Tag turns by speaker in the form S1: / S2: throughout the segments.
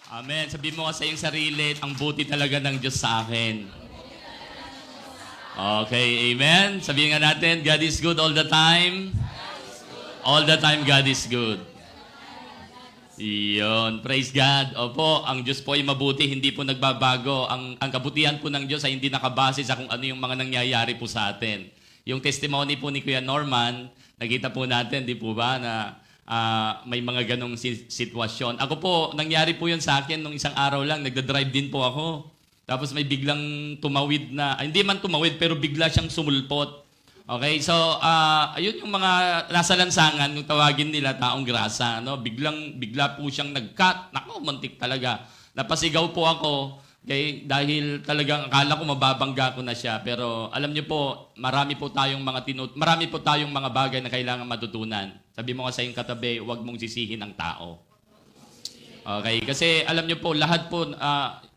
S1: Amen. Sabi mo sa iyong sarili, ang buti talaga ng Diyos sa akin. Okay, amen. Sabihin nga natin, God is good all the time. All the time, God is good. Iyon. Praise God. Opo, ang Diyos po ay mabuti, hindi po nagbabago. Ang kabutihan po ng Diyos ay hindi nakabase sa kung ano yung mga nangyayari po sa atin. Yung testimony po ni Kuya Norman, nakita po natin, di po ba, na may mga ganong sitwasyon. Ako po, nangyari po yun sa akin nung isang araw lang, nagda-drive din po ako. Tapos may biglang tumawid na, hindi man tumawid, pero bigla siyang sumulpot. Okay, so ayun yung mga nasa lansangan, yung tawagin nila taong grasa, no? Bigla po siyang nag-cut. Nako, muntik talaga. Napasigaw po ako, okay, dahil talagang akala ko mababangga ko na siya. Pero alam niyo po, marami po tayong mga bagay na kailangan matutunan. Sabi mo nga sa iyong katabi, huwag mong sisihin ang tao. Okay, kasi alam niyo po, lahat po,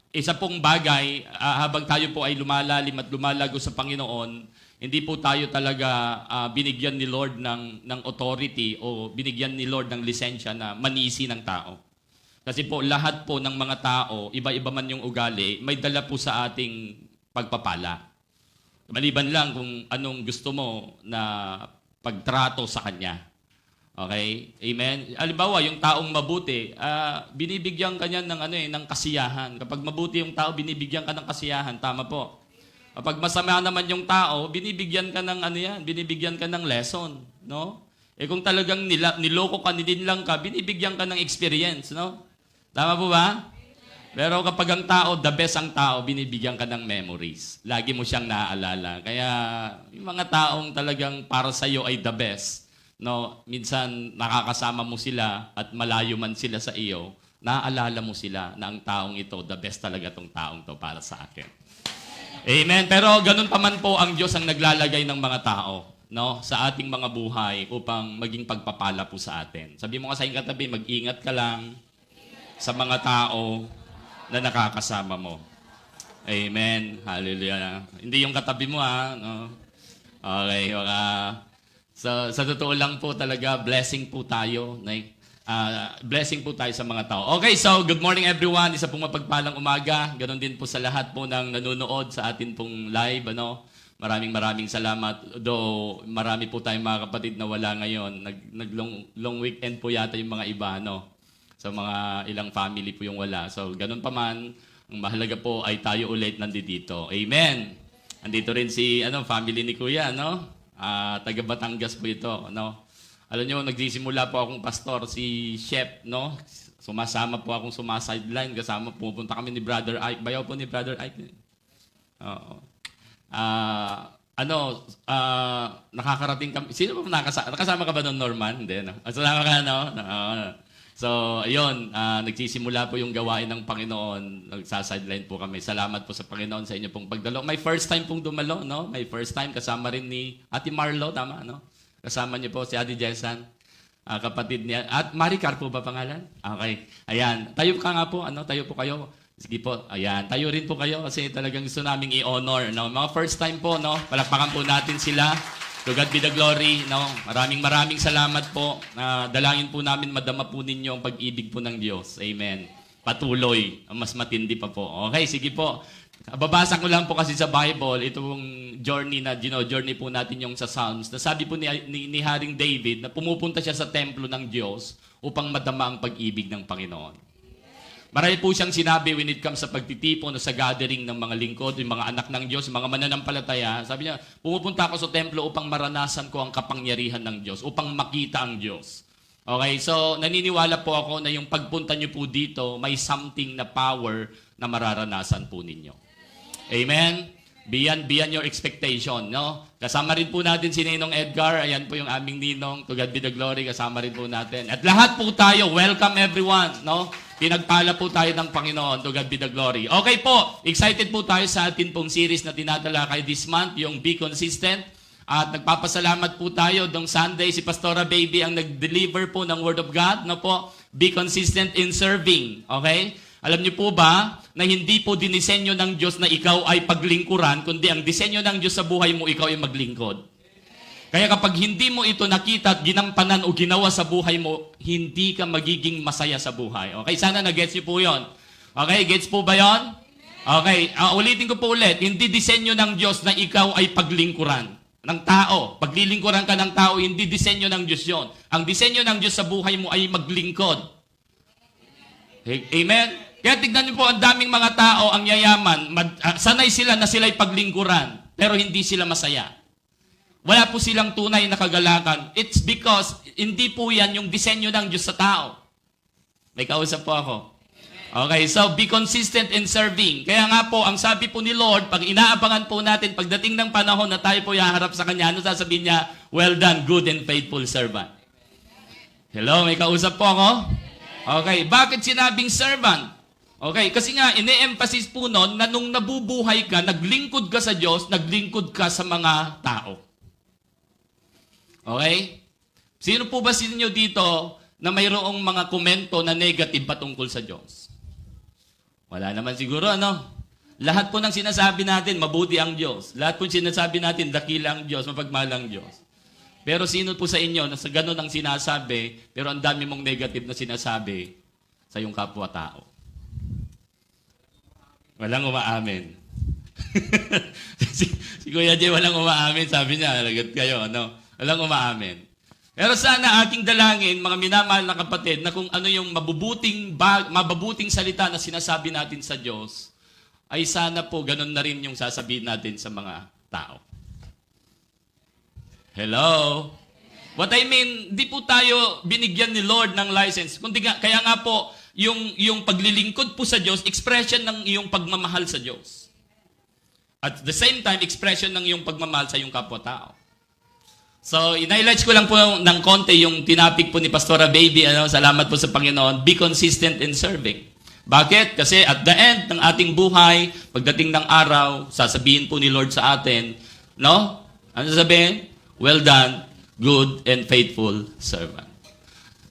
S1: isa pong bagay, habang tayo po ay lumalalim at lumalago sa Panginoon, hindi po tayo talaga binigyan ni Lord ng authority o binigyan ni Lord ng lisensya na manisi ng tao. Kasi po lahat po ng mga tao, iba-iba man yung ugali, may dala po sa ating pagpapala. Maliban lang kung anong gusto mo na pagtrato sa Kanya. Okay? Amen? Halimbawa, yung taong mabuti, binibigyan ka niya ng kasiyahan. Kapag mabuti yung tao, binibigyan ka ng kasiyahan. Tama po. Kapag masama naman yung tao, binibigyan ka ng binibigyan ka ng lesson, no? Kung talagang niloko ka, nilinlang ka, binibigyan ka ng experience, no? Tama po ba? Pero kapag ang tao, the best ang tao, binibigyan ka ng memories. Lagi mo siyang naaalala. Kaya yung mga taong talagang para sa iyo ay the best, no? Minsan nakakasama mo sila at malayo man sila sa iyo, naaalala mo sila na ang taong ito, the best talaga tong taong to para sa akin. Amen. Pero ganun pa man po ang Diyos ang naglalagay ng mga tao, no, sa ating mga buhay upang maging pagpapala po sa atin. Sabi mo nga sa iyong katabi, mag-ingat ka lang sa mga tao na nakakasama mo. Amen. Hallelujah. Hindi yung katabi mo, no? Okay. Sa totoo lang po talaga, blessing po tayo. Blessing po tayo sa mga tao. Okay, so good morning everyone. Isa pong mapagpalang umaga. Ganon din po sa lahat po ng nanonood sa atin pong live. Maraming salamat. Though marami po tayong mga kapatid na wala ngayon. Long weekend po yata yung mga iba. So mga ilang family po yung wala. So ganon pa man, ang mahalaga po ay tayo ulit nandito. Amen. Andito rin si family ni Kuya, taga Batangas po ito, Alam niyo, nagsisimula po akong pastor, si Chef, Sumasama po akong sumasideline, kasama pupunta kami ni Brother Ike. Bayaw po ni Brother Ike. Oo. Nakakarating kami. Sino po nakasama? Nakasama ka ba doon, Norman? Hindi, no? Kasama ka, no? So, ayun, nagsisimula po yung gawain ng Panginoon. Nagsasideline po kami. Salamat po sa Panginoon sa inyo pong pagdalo. My first time pong dumalo, My first time, kasama rin ni Ate Marlo, tama, Kasama niyo po si Ate Jessan, kapatid niya. At Maricar po ba pangalan? Okay. Ayan. Tayo ka nga po. Tayo po kayo. Sige po. Ayan. Tayo rin po kayo kasi talagang gusto naming i-honor. Mga first time po, palakpakan po natin sila. To God be the glory. Maraming salamat po. Dalangin po namin madama po ninyo ang pag-ibig po ng Diyos. Amen. Patuloy. Mas matindi pa po. Okay, sige po. Babasa ko lang po kasi sa Bible, itong journey po natin yung sa Psalms. Nasabi po ni Haring David na pumupunta siya sa templo ng Diyos upang madama ang pag-ibig ng Panginoon. Marami po siyang sinabi when it comes sa pagtitipon o sa gathering ng mga lingkod, yung mga anak ng Diyos, yung mga mananampalataya. Sabi niya, pumupunta ako sa templo upang maranasan ko ang kapangyarihan ng Diyos, upang makita ang Diyos. Okay, so naniniwala po ako na yung pagpunta niyo po dito, may something na power na mararanasan po ninyo. Amen? Beyond your expectation, Kasama rin po natin si Ninong Edgar. Ayan po yung aming ninong. To God be the glory. Kasama rin po natin. At lahat po tayo, welcome everyone, Pinagpala po tayo ng Panginoon. To God be the glory. Okay po, excited po tayo sa atin pong series na tinatalakay this month, yung Be Consistent. At nagpapasalamat po tayo dong Sunday, si Pastora Baby ang nag-deliver po ng Word of God, Be consistent in serving. Okay? Alam niyo po ba na hindi po dinisenyo ng Diyos na ikaw ay paglingkuran, kundi ang disenyo ng Diyos sa buhay mo, ikaw ay maglingkod. Kaya kapag hindi mo ito nakita at ginampanan o ginawa sa buhay mo, hindi ka magiging masaya sa buhay. Okay, sana na-gets niyo po yun. Okay, gets po ba yun? Okay, ulitin ko po ulit. Hindi disenyo ng Diyos na ikaw ay paglingkuran ng tao. Paglilingkuran ka ng tao, hindi disenyo ng Diyos yun. Ang disenyo ng Diyos sa buhay mo ay maglingkod. Amen? Kaya tignan niyo po, ang daming mga tao, ang yayaman, sanay sila na sila'y paglingkuran, pero hindi sila masaya. Wala po silang tunay na kagalakan. It's because hindi po yan yung disenyo ng Diyos sa tao. May kausap po ako. Okay, so be consistent in serving. Kaya nga po, ang sabi po ni Lord, pag inaabangan po natin, pagdating ng panahon na tayo po haharap sa Kanya, ano sasabihin niya? Well done, good and faithful servant. Hello, may kausap po ako? Okay, bakit sinabing servant? Okay, kasi nga, ine-emphasize po nun na nung nabubuhay ka, naglingkod ka sa Diyos, naglingkod ka sa mga tao. Okay? Sino po ba sinyo dito na mayroong mga komento na negative patungkol sa Diyos? Wala naman siguro, ano? Lahat po ng sinasabi natin, mabuti ang Diyos. Lahat po sinasabi natin, dakila ang Diyos, mapagmahal ang Diyos. Pero sino po sa inyo na sa ganun ang sinasabi, pero ang dami mong negative na sinasabi sa iyong kapwa-tao? Walang umaamin. si Kuya Jay walang umaamin, sabi niya, lagat kayo, ano? Walang umaamin. Pero sana ating dalangin, mga minamahal na kapatid, na kung ano yung mabubuting salita na sinasabi natin sa Diyos, ay sana po ganun na rin yung sasabihin natin sa mga tao. Hello? What I mean, di po tayo binigyan ni Lord ng license. Kaya nga po, yung paglilingkod po sa Diyos, expression ng iyong pagmamahal sa Diyos. At the same time, expression ng iyong pagmamahal sa iyong kapwa-tao. So, in-highlights ko lang po ng konti yung tinapik po ni Pastora Baby. Salamat po sa Panginoon. Be consistent in serving. Bakit? Kasi at the end ng ating buhay, pagdating ng araw, sasabihin po ni Lord sa atin, no? Ano sasabihin? Well done, good and faithful servant.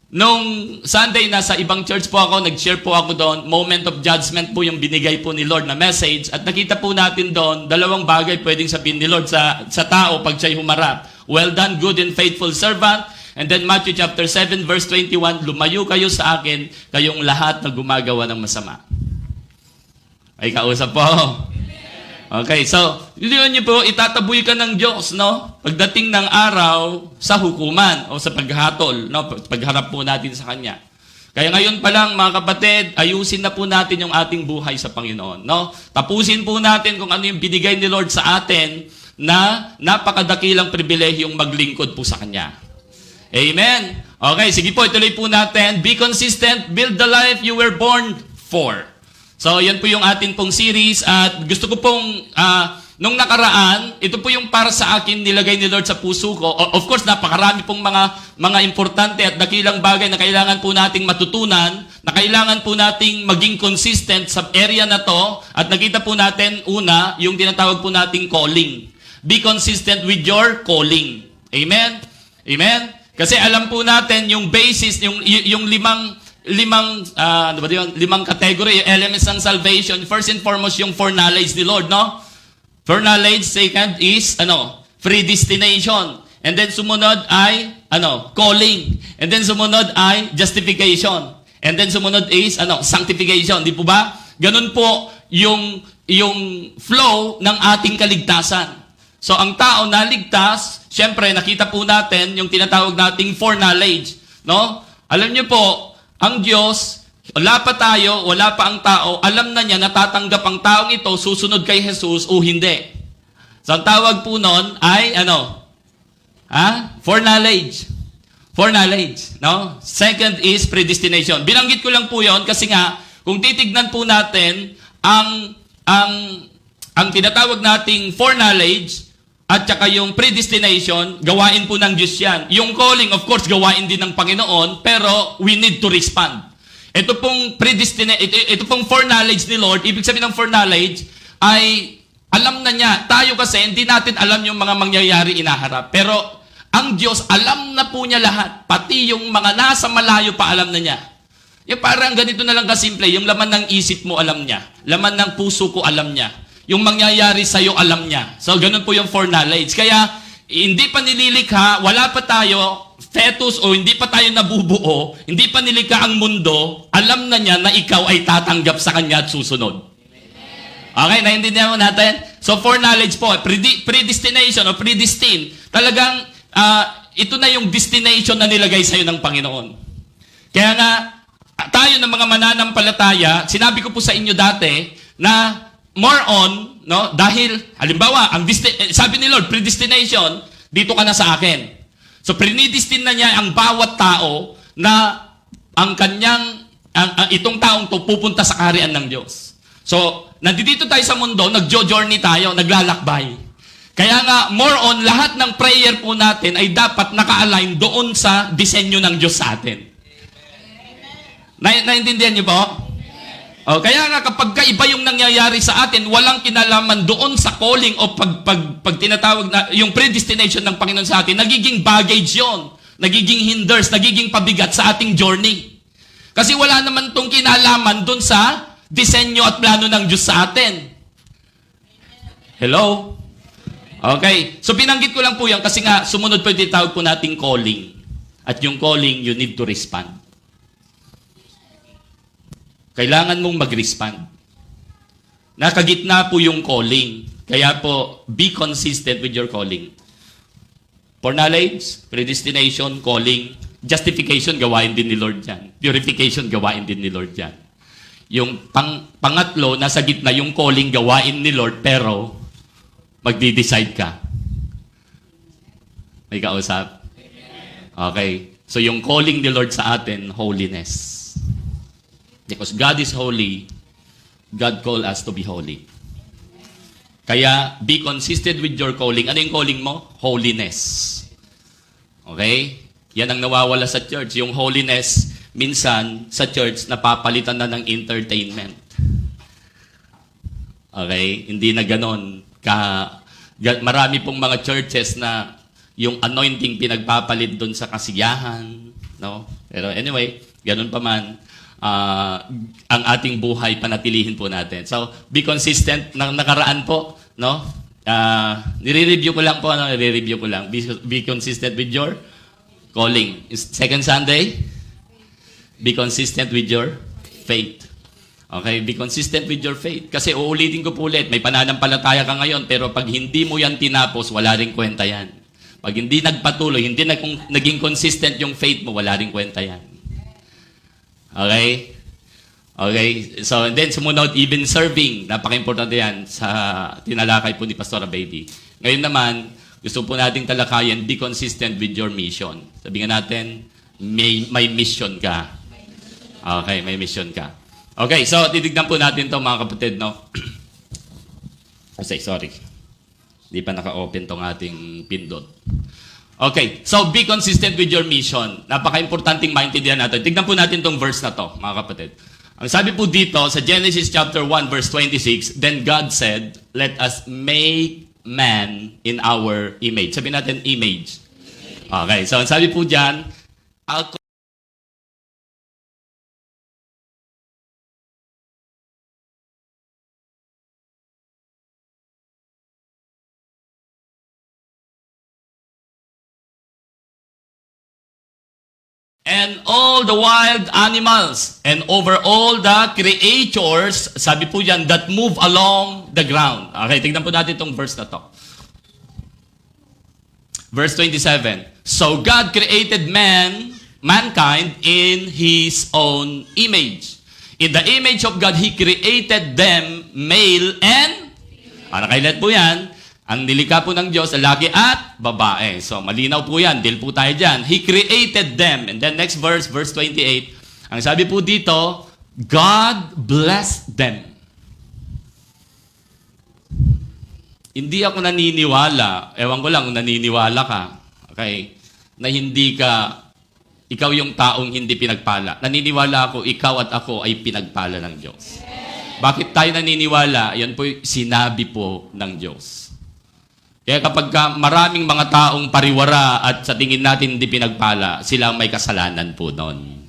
S1: Nung Sunday, nasa ibang church po ako, nag-share po ako doon, moment of judgment po yung binigay po ni Lord na message. At nakita po natin doon, dalawang bagay pwedeng sabihin ni Lord sa tao pag siya'y humarap. Well done, good and faithful servant. And then Matthew chapter 7, verse 21, lumayo kayo sa akin, kayong lahat na gumagawa ng masama. Ay, kausap po. Okay, so, yun niyo po, itataboy ka ng Diyos, no? Pagdating ng araw sa hukuman o sa paghatol, no? Pagharap po natin sa Kanya. Kaya ngayon pa lang, mga kapatid, ayusin na po natin yung ating buhay sa Panginoon, no? Tapusin po natin kung ano yung binigay ni Lord sa atin na napakadakilang pribilehiyong maglingkod po sa Kanya. Amen? Okay, sige po, ituloy po natin. Be consistent, build the life you were born for. So, yan po yung atin pong series at gusto ko pong, nung nakaraan, ito po yung para sa akin nilagay ni Lord sa puso ko. Of course, napakarami pong mga importante at dakilang bagay na kailangan po nating matutunan, na kailangan po nating maging consistent sa area na to at nakita po natin, una, yung tinatawag po nating calling. Be consistent with your calling. Amen? Amen? Kasi alam po natin yung basis, yung limang category, elements ng salvation. First and foremost, yung foreknowledge ni Lord, no? Foreknowledge, second is, predestination. And then sumunod ay, calling. And then sumunod ay justification. And then sumunod is, sanctification. Di po ba? Ganun po yung flow ng ating kaligtasan. So, ang tao na ligtas, syempre, nakita po natin yung tinatawag nating foreknowledge. No? Alam niyo po, ang Diyos, wala pa tayo, wala pa ang tao, alam na niya, natatanggap ang taong ito, susunod kay Jesus o hindi. So, ang tawag po nun ay, foreknowledge. Foreknowledge. No? Second is predestination. Binanggit ko lang po yon kasi nga, kung titignan po natin, ang tinatawag nating foreknowledge, at saka yung predestination, gawain po ng Diyos yan. Yung calling, of course, gawain din ng Panginoon, pero we need to respond. Ito pong foreknowledge ni Lord, ibig sabihin ng foreknowledge, ay alam na niya. Tayo kasi, hindi natin alam yung mga mangyayari inaharap. Pero ang Diyos, alam na po niya lahat. Pati yung mga nasa malayo pa, alam na niya. Yung parang ganito na lang kasimple, yung laman ng isip mo, alam niya. Laman ng puso ko, alam niya. Yung mangyayari sa'yo, alam niya. So, ganun po yung foreknowledge. Kaya, hindi pa nililikha, wala pa tayo, fetus o hindi pa tayo nabubuo, hindi pa nilikha ang mundo, alam na niya na ikaw ay tatanggap sa kanya at susunod. Okay, naiintindihan mo natin? So, foreknowledge po, predestination o predestined, talagang ito na yung destination na nilagay sa'yo ng Panginoon. Kaya nga, tayo ng mga mananampalataya, sinabi ko po sa inyo dati na more on, no, dahil, halimbawa, sabi ni Lord, predestination, dito ka na sa akin. So, predestined na niya ang bawat tao na ang kanyang, itong taong to pupunta sa kaharian ng Diyos. So, nandito tayo sa mundo, nagjo-journey tayo, naglalakbay. Kaya nga, more on, lahat ng prayer po natin ay dapat naka-align doon sa disenyo ng Diyos sa atin. Naintindihan niyo po? O, kaya nga, kapag iba yung nangyayari sa atin, walang kinalaman doon sa calling o pag tinatawag na yung predestination ng Panginoon sa atin, nagiging baggage yon, nagiging hinders, nagiging pabigat sa ating journey. Kasi wala naman tong kinalaman doon sa disenyo at plano ng Diyos sa atin. Hello? Okay. So, binanggit ko lang po yan kasi nga, sumunod po yung tinatawag po nating calling. At yung calling, you need to respond. Kailangan mong mag-respond. Nakagitna po yung calling. Kaya po, be consistent with your calling. Foreknowledge, predestination, calling, justification, gawain din ni Lord yan. Purification, gawain din ni Lord yan. Yung pangatlo, nasa gitna yung calling, gawain ni Lord, pero magdi-decide ka. May kausap? Okay. So yung calling ni Lord sa atin, holiness. Because God is holy, God called us to be holy. Kaya, be consistent with your calling. Ano yung calling mo? Holiness. Okay? Yan ang nawawala sa church. Yung holiness, minsan, sa church, napapalitan na ng entertainment. Okay? Hindi na ganon. Marami pong mga churches na yung anointing pinagpapalit doon sa kasiyahan. No? Pero anyway, ganon pa man. Ang ating buhay, panatilihin po natin. So, be consistent. Nang nakaraan po, no? Nire-review ko lang po, nire-review ko lang. Be consistent with your calling. Second Sunday, be consistent with your faith. Okay? Be consistent with your faith. Kasi uulitin ko po ulit, may pananampalataya ka ngayon, pero pag hindi mo yan tinapos, wala rin kwenta yan. Pag hindi nagpatuloy, hindi naging consistent yung faith mo, wala rin kwenta yan. Okay? Okay? So, and then sumunod, even serving. Napaka-importante yan sa tinalakay po ni Pastora Baby. Ngayon naman, gusto po nating talakayan, be consistent with your mission. Sabihin natin, may mission ka. Okay, may mission ka. Okay, so titignan po natin to mga kapatid, no? Sorry. Hindi pa naka-open tong ating pindot. Okay, so be consistent with your mission. Napaka-importanting maintindihan natin. Tignan po natin tong verse na to, mga kapatid. Ang sabi po dito sa Genesis chapter 1 verse 26, then God said, let us make man in our image. Sabi natin image. Okay, so ang sabi po diyan, and all the wild animals, and over all the creatures, sabi po yan, that move along the ground. Okay, tignan po natin itong verse na to. Verse 27. So God created mankind in His own image. In the image of God, He created them, male and... nakailan po yan? Ang nilikha po ng Diyos, lalaki at babae. So, malinaw po yan. Deal po tayo dyan. He created them. And then next verse, verse 28. Ang sabi po dito, God blessed them. Hindi ako naniniwala, ewan ko lang kung naniniwala ka, okay, na hindi ka, ikaw yung taong hindi pinagpala. Naniniwala ako, ikaw at ako ay pinagpala ng Diyos. Bakit tayo naniniwala? Yan po sinabi po ng Diyos. Kaya kapag maraming mga taong pariwara at sa tingin natin hindi pinagpala, sila ang may kasalanan po noon.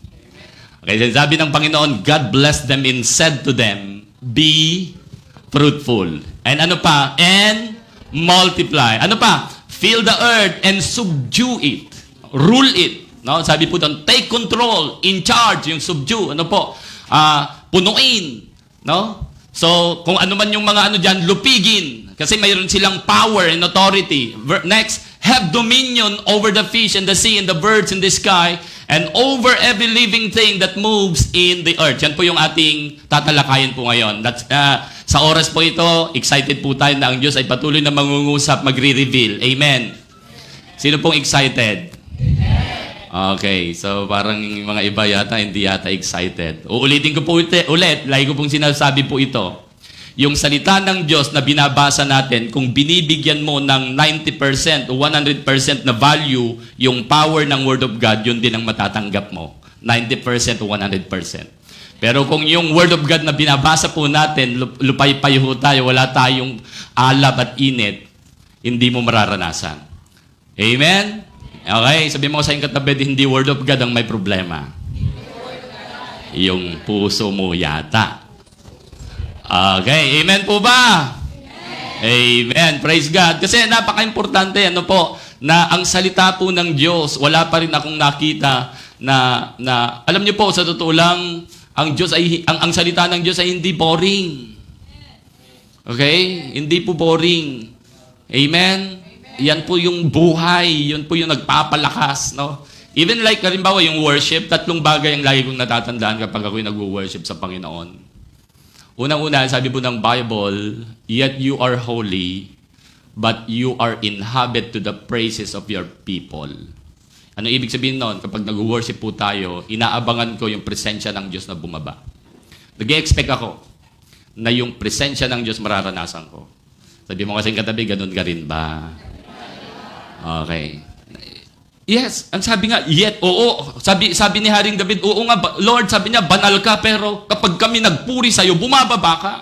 S1: Okay, sabi ng Panginoon, God blessed them and said to them, be fruitful. And ano pa? And multiply. Ano pa? fill the earth and subdue it. Rule it. No? Sabi po doon, take control, in charge, yung subdue. Ano po? Punuin. No? So, kung ano man yung mga ano dyan, lupigin. Kasi mayroon silang power and authority. Next, have dominion over the fish and the sea and the birds in the sky and over every living thing that moves in the earth. Yan po yung ating tatalakayin po ngayon. That's, sa oras po ito, excited po tayo na ang Diyos ay patuloy na mangungusap, magre-reveal. Amen. Sino pong excited? Okay, so parang yung mga iba yata, hindi yata excited. Uulitin ko po ulit, lagi ko pong sinasabi po ito. Yung salita ng Diyos na binabasa natin, kung binibigyan mo ng 90% o 100% na value yung power ng Word of God, yun din ang matatanggap mo. 90% o 100%. Pero kung yung Word of God na binabasa po natin, lupay-pay ho tayo, wala tayong alab at init, hindi mo mararanasan. Amen? Okay, sabi mo sa iyong katabi, hindi Word of God ang may problema. Yung puso mo yata. Okay, amen po ba? Amen. Praise God. Kasi napaka-importante, ano po, na ang salita po ng Diyos, wala pa rin akong nakita na alam niyo po, sa totoo lang, ang Diyos ay, ang salita ng Diyos ay hindi boring. Okay? Hindi po boring. Amen? Yan po yung buhay, yun po yung nagpapalakas, no? Even like, halimbawa, yung worship, tatlong bagay ang lagi kong natatandaan kapag ako'y nag-worship sa Panginoon. Unang-una, sabi po ng Bible, yet you are holy, but you are inhabit to the praises of your people. Ano ibig sabihin nun? Kapag nag-worship po tayo, inaabangan ko yung presensya ng Diyos na bumaba. Nag-expect ako na yung presensya ng Diyos mararanasan ko. Sabi mo kasing katabi, ganun ka rin ba? Okay. Yes, ang sabi nga, yet, oo. Sabi ni Haring David, oo nga, Lord, sabi niya, banal ka, pero kapag kami nagpuri sa'yo, bumababa ka.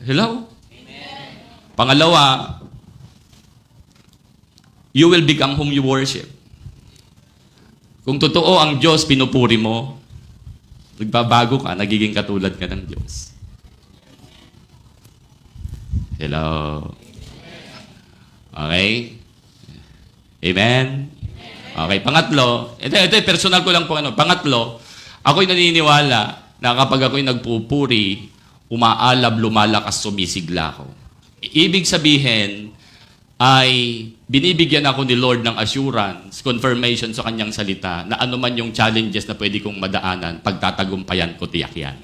S1: Hello? Amen. Pangalawa, you will become whom you worship. Kung totoo ang Diyos, pinupuri mo, nagbabago ka, nagiging katulad ka ng Diyos. Hello? Okay? Amen? Okay, pangatlo, ito personal ko lang po ano. Pangatlo, ako'y naniniwala na kapag ako'y nagpupuri, umaalab, lumalakas, sumisigla ako. Ibig sabihin, ay binibigyan ako ni Lord ng assurance, confirmation sa kanyang salita na ano man yung challenges na pwede kong madaanan, pagtatagumpayan ko, tiyak yan.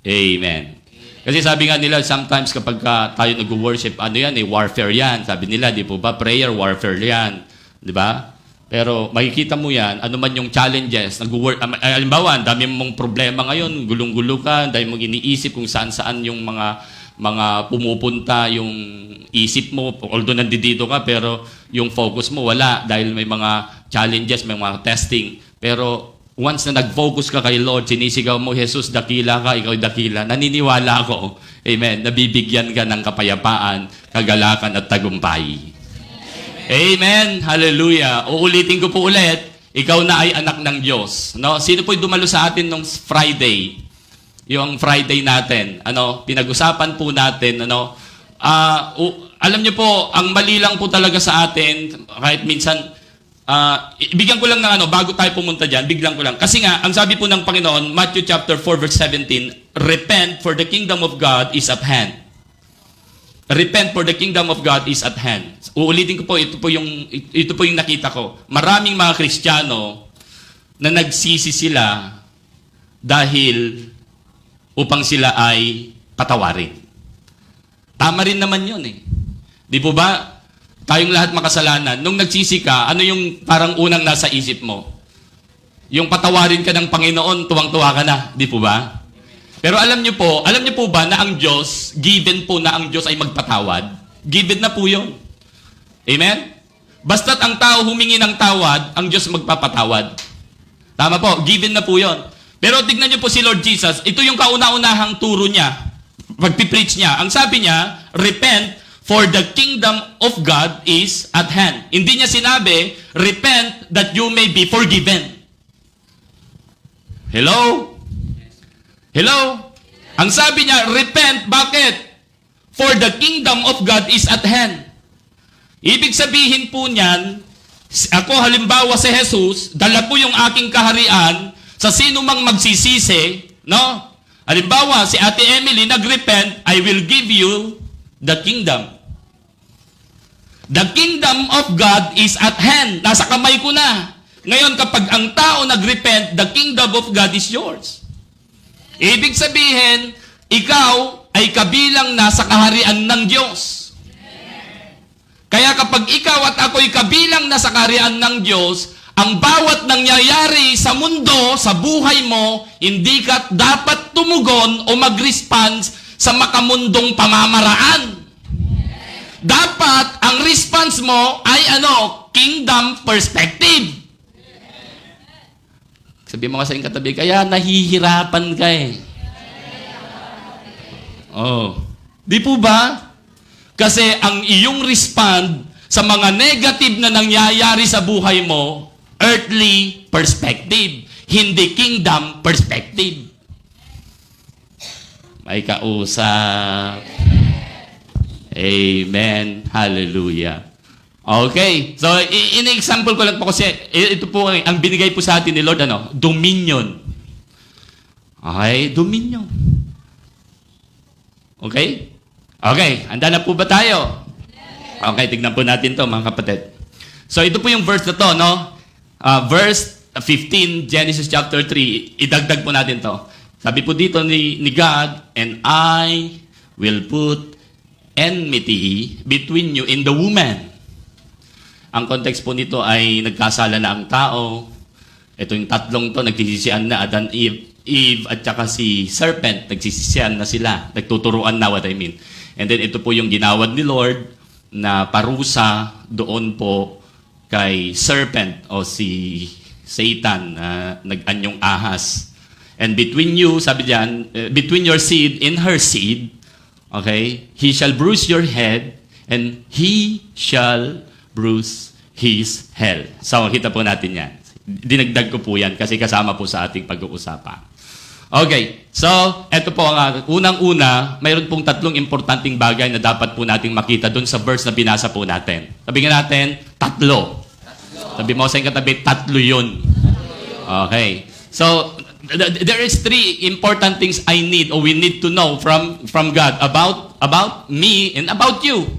S1: Amen. Kasi sabi nga nila, sometimes kapag tayo nag-worship, ano yan, warfare yan. Sabi nila, di po ba, prayer, warfare yan. Di ba? Pero makikita mo yan, ano man yung challenges, halimbawa, dami mong problema ngayon, gulong-gulo ka, dahil mong iniisip kung saan-saan yung mga pumupunta yung isip mo, although nandito ka, pero yung focus mo wala dahil may mga challenges, may mga testing. Pero once na nag-focus ka kay Lord, sinisigaw mo, Jesus, dakila ka, ikaw dakila. Naniniwala ako, amen, nabibigyan ka ng kapayapaan, kagalakan at tagumpay. Amen. Hallelujah. Uulitin ko po ulit, ikaw na ay anak ng Diyos. No? Sino po'y dumalo sa atin nung Friday? Yung Friday natin. Pinag-usapan po natin, alam niyo po, ang mali lang po talaga sa atin, kahit minsan, bigyan ko lang ng bago tayo pumunta dyan, bigyan ko lang. Kasi nga, ang sabi po ng Panginoon, Matthew chapter 4 verse 17, repent for the kingdom of God is at hand. Repent for the kingdom of God is at hand. Uulitin ko po, ito po yung nakita ko. Maraming mga Kristiyano na nagsisi sila dahil upang sila ay patawarin. Tama rin naman yun eh. Di po ba? Tayong lahat makasalanan. Nung nagsisi ka, ano yung parang unang nasa isip mo? Yung patawarin ka ng Panginoon, tuwang-tuwa ka na. Di po ba? Pero alam niyo po ba na ang Diyos, given po na ang Diyos ay magpatawad? Given na po yun. Amen? Basta't ang tao humingi ng tawad, ang Diyos magpapatawad. Tama po, given na po yun. Pero tignan niyo po si Lord Jesus, ito yung kauna-unahang turo niya, pagpipreach niya. Ang sabi niya, repent, for the kingdom of God is at hand. Hindi niya sinabi, repent that you may be forgiven. Hello? Hello? Ang sabi niya, repent, bakit? For the kingdom of God is at hand. Ibig sabihin po niyan, ako halimbawa si Jesus, dala ko yung aking kaharian sa sino mang magsisisi, no? Halimbawa, si Ate Emily nag-repent, I will give you the kingdom. The kingdom of God is at hand. Nasa kamay ko na. Ngayon, kapag ang tao nag-repent, the kingdom of God is yours. Ibig sabihin, ikaw ay kabilang nasa kaharian ng Diyos. Kaya kapag ikaw at ako'y kabilang nasa kaharian ng Diyos, ang bawat nangyayari sa mundo, sa buhay mo, hindi ka dapat tumugon o mag-response sa makamundong pamamaraan. Dapat ang response mo ay kingdom perspective. Sabi mo kasi yung katabi, kaya nahihirapan ka eh. Oh. Di po ba? Kasi ang iyong respond sa mga negative na nangyayari sa buhay mo, earthly perspective, hindi kingdom perspective. May kausap. Amen. Hallelujah. Okay. So, in-example ko lang po kasi, ito po ang binigay po sa atin ni Lord, dominion. Okay? Dominion. Okay? Okay. Handa na po ba tayo? Okay, tignan po natin to mga kapatid. So, ito po yung verse na to, no? Verse 15, Genesis chapter 3. Idagdag po natin to. Sabi po dito ni God, and I will put enmity between you in the woman. Ang context po nito ay nagkasala na ang tao. Ito yung tatlong to, nagsisisian na Adan, Eve at saka si serpent, nagsisisian na sila. Nagtuturuan na what I mean. And then ito po yung ginawad ni Lord na parusa doon po kay serpent o si Satan na nag-anyong ahas. And between you, sabi diyan, between your seed and her seed, okay, he shall bruise your head and he shall bruise his head. So, kita po natin yan. Dinagdag ko po yan kasi kasama po sa ating pag-uusapan. Okay, so, eto po ang unang-una, mayroon pong tatlong importanteng bagay na dapat po nating makita dun sa verse na binasa po natin. Sabi nga natin, tatlo. Sabi mo sa katabi, tatlo yun. Okay. So, there is three important things I need or we need to know from God about me and about you.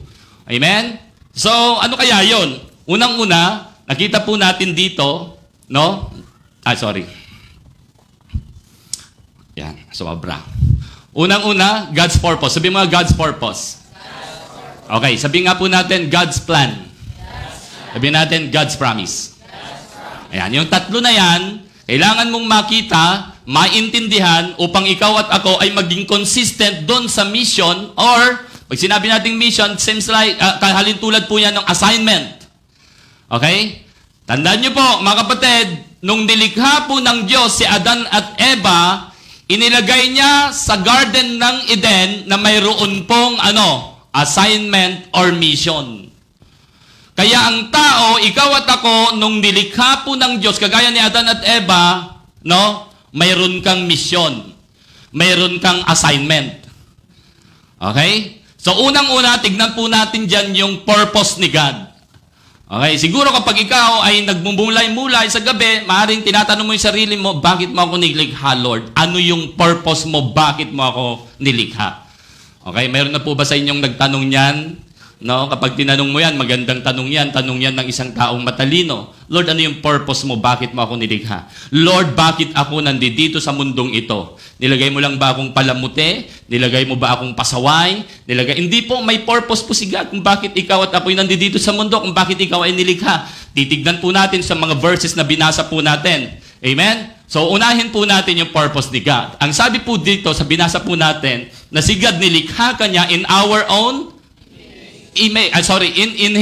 S1: Amen? So, ano kaya yon? Unang-una, nakita po natin dito, no? Sorry. Yan, sobra. Unang-una, God's purpose. Sabi mo God's purpose. Okay, sabi nga po natin, God's plan. Sabi natin, God's promise. Ayan, yung tatlo na yan, kailangan mong makita, maintindihan, upang ikaw at ako ay maging consistent doon sa mission or pag sinabi nating mission, seems like, halintulad po yan ng assignment. Okay? Tandaan nyo po, mga kapatid, nung nilikha po ng Diyos si Adan at Eva, inilagay niya sa garden ng Eden na mayroon pong assignment or mission. Kaya ang tao, ikaw at ako, nung nilikha po ng Diyos, kagaya ni Adan at Eva, mayroon kang mission. Mayroon kang assignment. Okay? So, unang-una, tignan po natin dyan yung purpose ni God. Okay, siguro kapag ikaw ay nagmumulay-mulay sa gabi, maaaring tinatanong mo yung sarili mo, bakit mo ako nilikha, Lord? Ano yung purpose mo? Bakit mo ako nilikha? Okay, mayroon na po ba sa inyong nagtanong niyan? No, kapag tinanong mo yan, magandang tanong yan ng isang taong matalino. Lord, ano yung purpose mo? Bakit mo ako nilikha? Lord, bakit ako nandito sa mundong ito? Nilagay mo lang ba akong palamute? Nilagay mo ba akong pasaway? Hindi po, may purpose po si God kung bakit ikaw at ako'y nandito sa mundo, kung bakit ikaw ay nilikha. Titignan po natin sa mga verses na binasa po natin. Amen? So, unahin po natin yung purpose ni God. Ang sabi po dito sa binasa po natin, na si God nilikha ka niya in our own image. In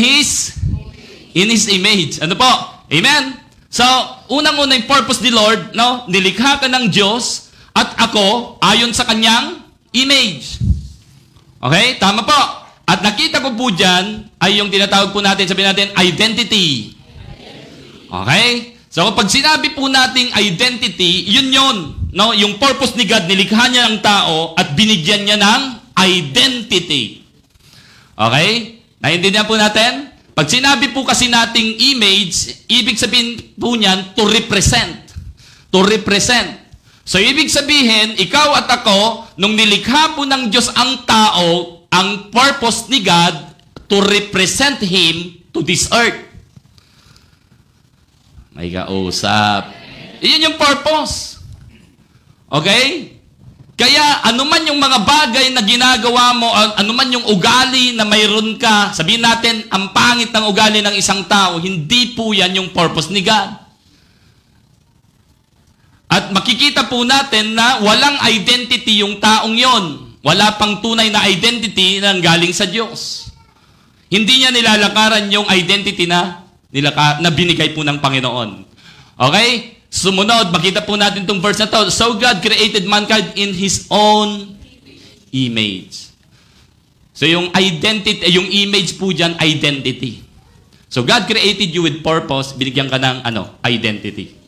S1: His image. Ano po? Amen? So, unang-una yung purpose ni Lord, nilikha ka ng Diyos, at ako, ayon sa kanyang image. Okay? Tama po. At nakita ko po dyan, ay yung tinatawag po natin, sabihin natin, identity. Okay? So, kapag sinabi po nating identity, yun. No? Yung purpose ni God, nilikha niya ng tao at binigyan niya ng identity. Okay? Naiintindihan po natin? Pag sinabi po kasi nating image, ibig sabihin po niyan, to represent. To represent. So, ibig sabihin, ikaw at ako, nung nilikha po ng Diyos ang tao, ang purpose ni God, to represent Him to this earth. May kausap. Iyon yung purpose. Okay? Kaya anuman yung mga bagay na ginagawa mo, anuman yung ugali na mayroon ka, sabihin natin, ang pangit ng ugali ng isang tao, hindi po yan yung purpose ni God. At makikita po natin na walang identity yung taong yon. Wala pang tunay na identity na galing sa Diyos. Hindi niya nilalakaran yung identity na binigay po ng Panginoon. Okay? Sumunod, makita po natin itong verse na to. So God created mankind in His own image. So yung identity, yung image po dyan, identity. So God created you with purpose, binigyan ka ng identity.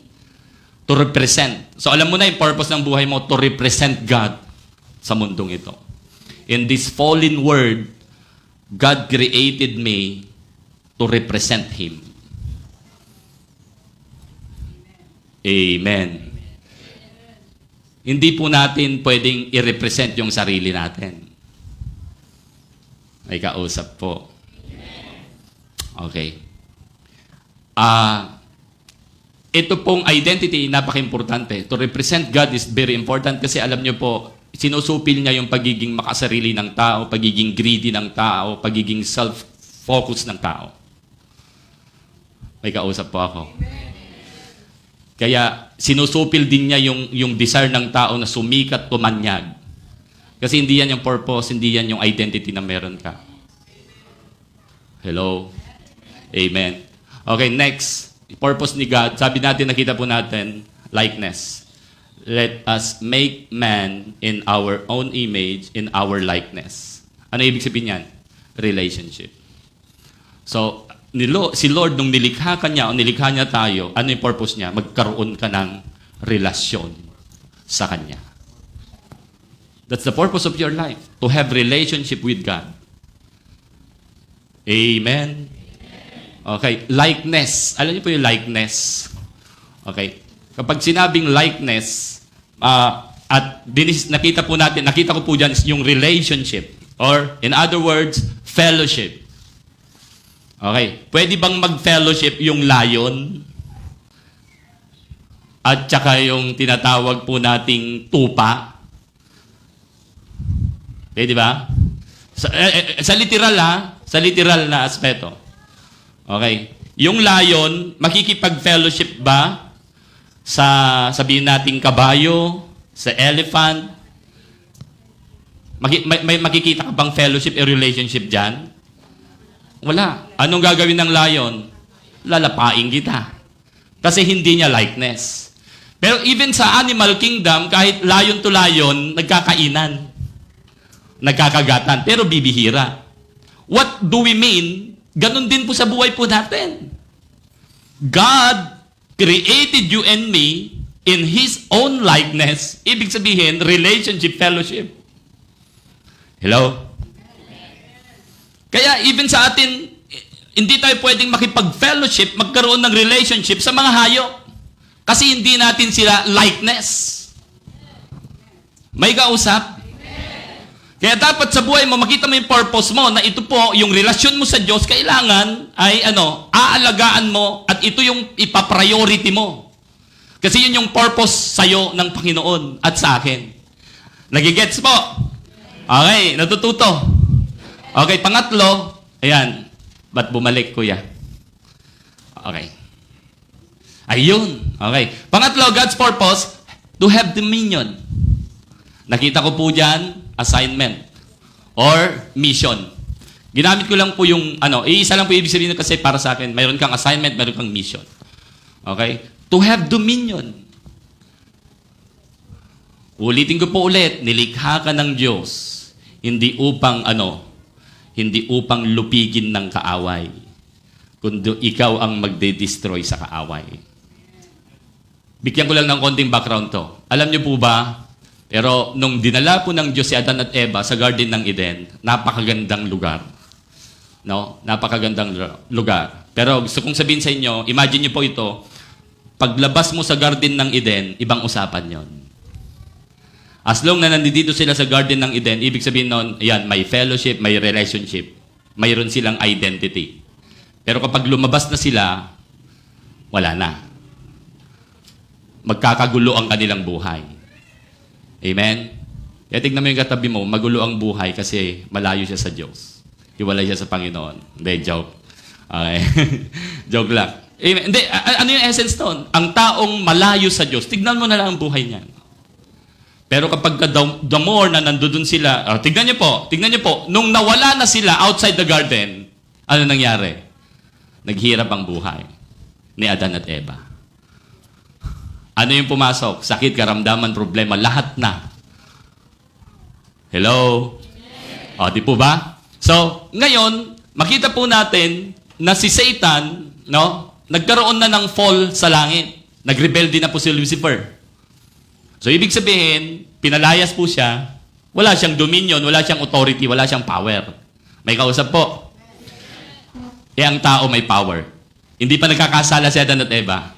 S1: To represent. So alam mo na yung purpose ng buhay mo, to represent God sa mundong ito. In this fallen world, God created me to represent Him. Amen. Hindi po natin pwedeng i-represent yung sarili natin. May kausap po. Okay. Ito pong identity, napaka-importante. To represent God is very important kasi alam nyo po, sinusupil niya yung pagiging makasarili ng tao, pagiging greedy ng tao, pagiging self-focused ng tao. May kausap po ako. Kaya sinusupil din niya yung desire ng tao na sumikat, tumanyag. Kasi hindi yan yung purpose, hindi yan yung identity na meron ka. Hello? Amen. Okay, next. Purpose ni God. Sabi natin, nakita po natin, likeness. Let us make man in our own image, in our likeness. Ano ibig sabihin yan? Relationship. So, si Lord, nung nilikha ka niya o nilikha niya tayo, ano yung purpose niya? Magkaroon ka ng relasyon sa Kanya. That's the purpose of your life. To have relationship with God. Amen? Okay. Likeness. Alam niyo po yung likeness? Okay. Kapag sinabing likeness, nakita ko po dyan yung relationship. Or, in other words, fellowship. Okay. Pwede bang mag-fellowship yung lion? At saka yung tinatawag po nating tupa? Pwede ba? Sa literal sa literal na aspeto. Okay. Yung lion, makikipag-fellowship ba sa, sabihin nating kabayo, sa elephant? May makikita ka bang fellowship o relationship dyan? Wala. Anong gagawin ng lion? Lalapain kita. Kasi hindi niya likeness. Pero even sa animal kingdom, kahit lion to lion, nagkakainan. Nagkakagatan. Pero bibihira. What do we mean? Ganon din po sa buhay po natin. God created you and me in His own likeness. Ibig sabihin, relationship, fellowship. Hello? Kaya even sa atin, hindi tayo pwedeng makipag-fellowship, magkaroon ng relationship sa mga hayop. Kasi hindi natin sila likeness. May kausap? Kaya dapat sa buhay mo, makita mo yung purpose mo na ito po, yung relasyon mo sa Diyos, kailangan ay aalagaan mo at ito yung ipapriority mo. Kasi yun yung purpose sa'yo ng Panginoon at sa akin. Nagigets po? Okay, natututo. Okay, pangatlo, ayan, ba't bumalik, kuya? Okay. Ayun, okay. Pangatlo, God's purpose, to have dominion. Nakita ko po dyan, assignment or mission. Ginamit ko lang po yung, iisa lang po ibig sabihin kasi para sa akin, mayroon kang assignment, mayroon kang mission. Okay? To have dominion. Ulitin ko po ulit, nilikha ka ng Diyos, hindi upang lupigin ng kaaway, kundi ikaw ang magde-destroy sa kaaway. Bigyan ko lang ng konting background to. Alam niyo po ba, pero nung dinala po ng Diyos si Adan at Eva sa Garden ng Eden, napakagandang lugar. No? Napakagandang lugar. Pero gusto kong sabihin sa inyo, imagine niyo po ito, paglabas mo sa Garden ng Eden, ibang usapan yon. As long na nandito sila sa Garden ng Eden, ibig sabihin nun, ayan, may fellowship, may relationship. Mayroon silang identity. Pero kapag lumabas na sila, wala na. Magkakagulo ang kanilang buhay. Amen? Kaya tignan mo yung katabi mo, magulo ang buhay kasi malayo siya sa Diyos. Hiwalay siya sa Panginoon. Hindi, joke. Okay. Joke lang. Amen. Hindi, ano yung essence nun? Ang taong malayo sa Diyos, tignan mo na lang ang buhay niya. Pero kapag the more na nandoon sila, tignan niyo po, nung nawala na sila outside the garden, ano nangyari? Naghirap ang buhay ni Adan at Eva. Ano yung pumasok? Sakit, karamdaman, problema, lahat na. Hello? O, di po ba? So, ngayon, makita po natin na si Satan, no, nagkaroon na ng fall sa langit. Nagrebelde na po si Lucifer. So, ibig sabihin, pinalayas po siya, wala siyang dominion, wala siyang authority, wala siyang power. May kausap po. Ang tao may power. Hindi pa nagkakasala si Adan at Eva.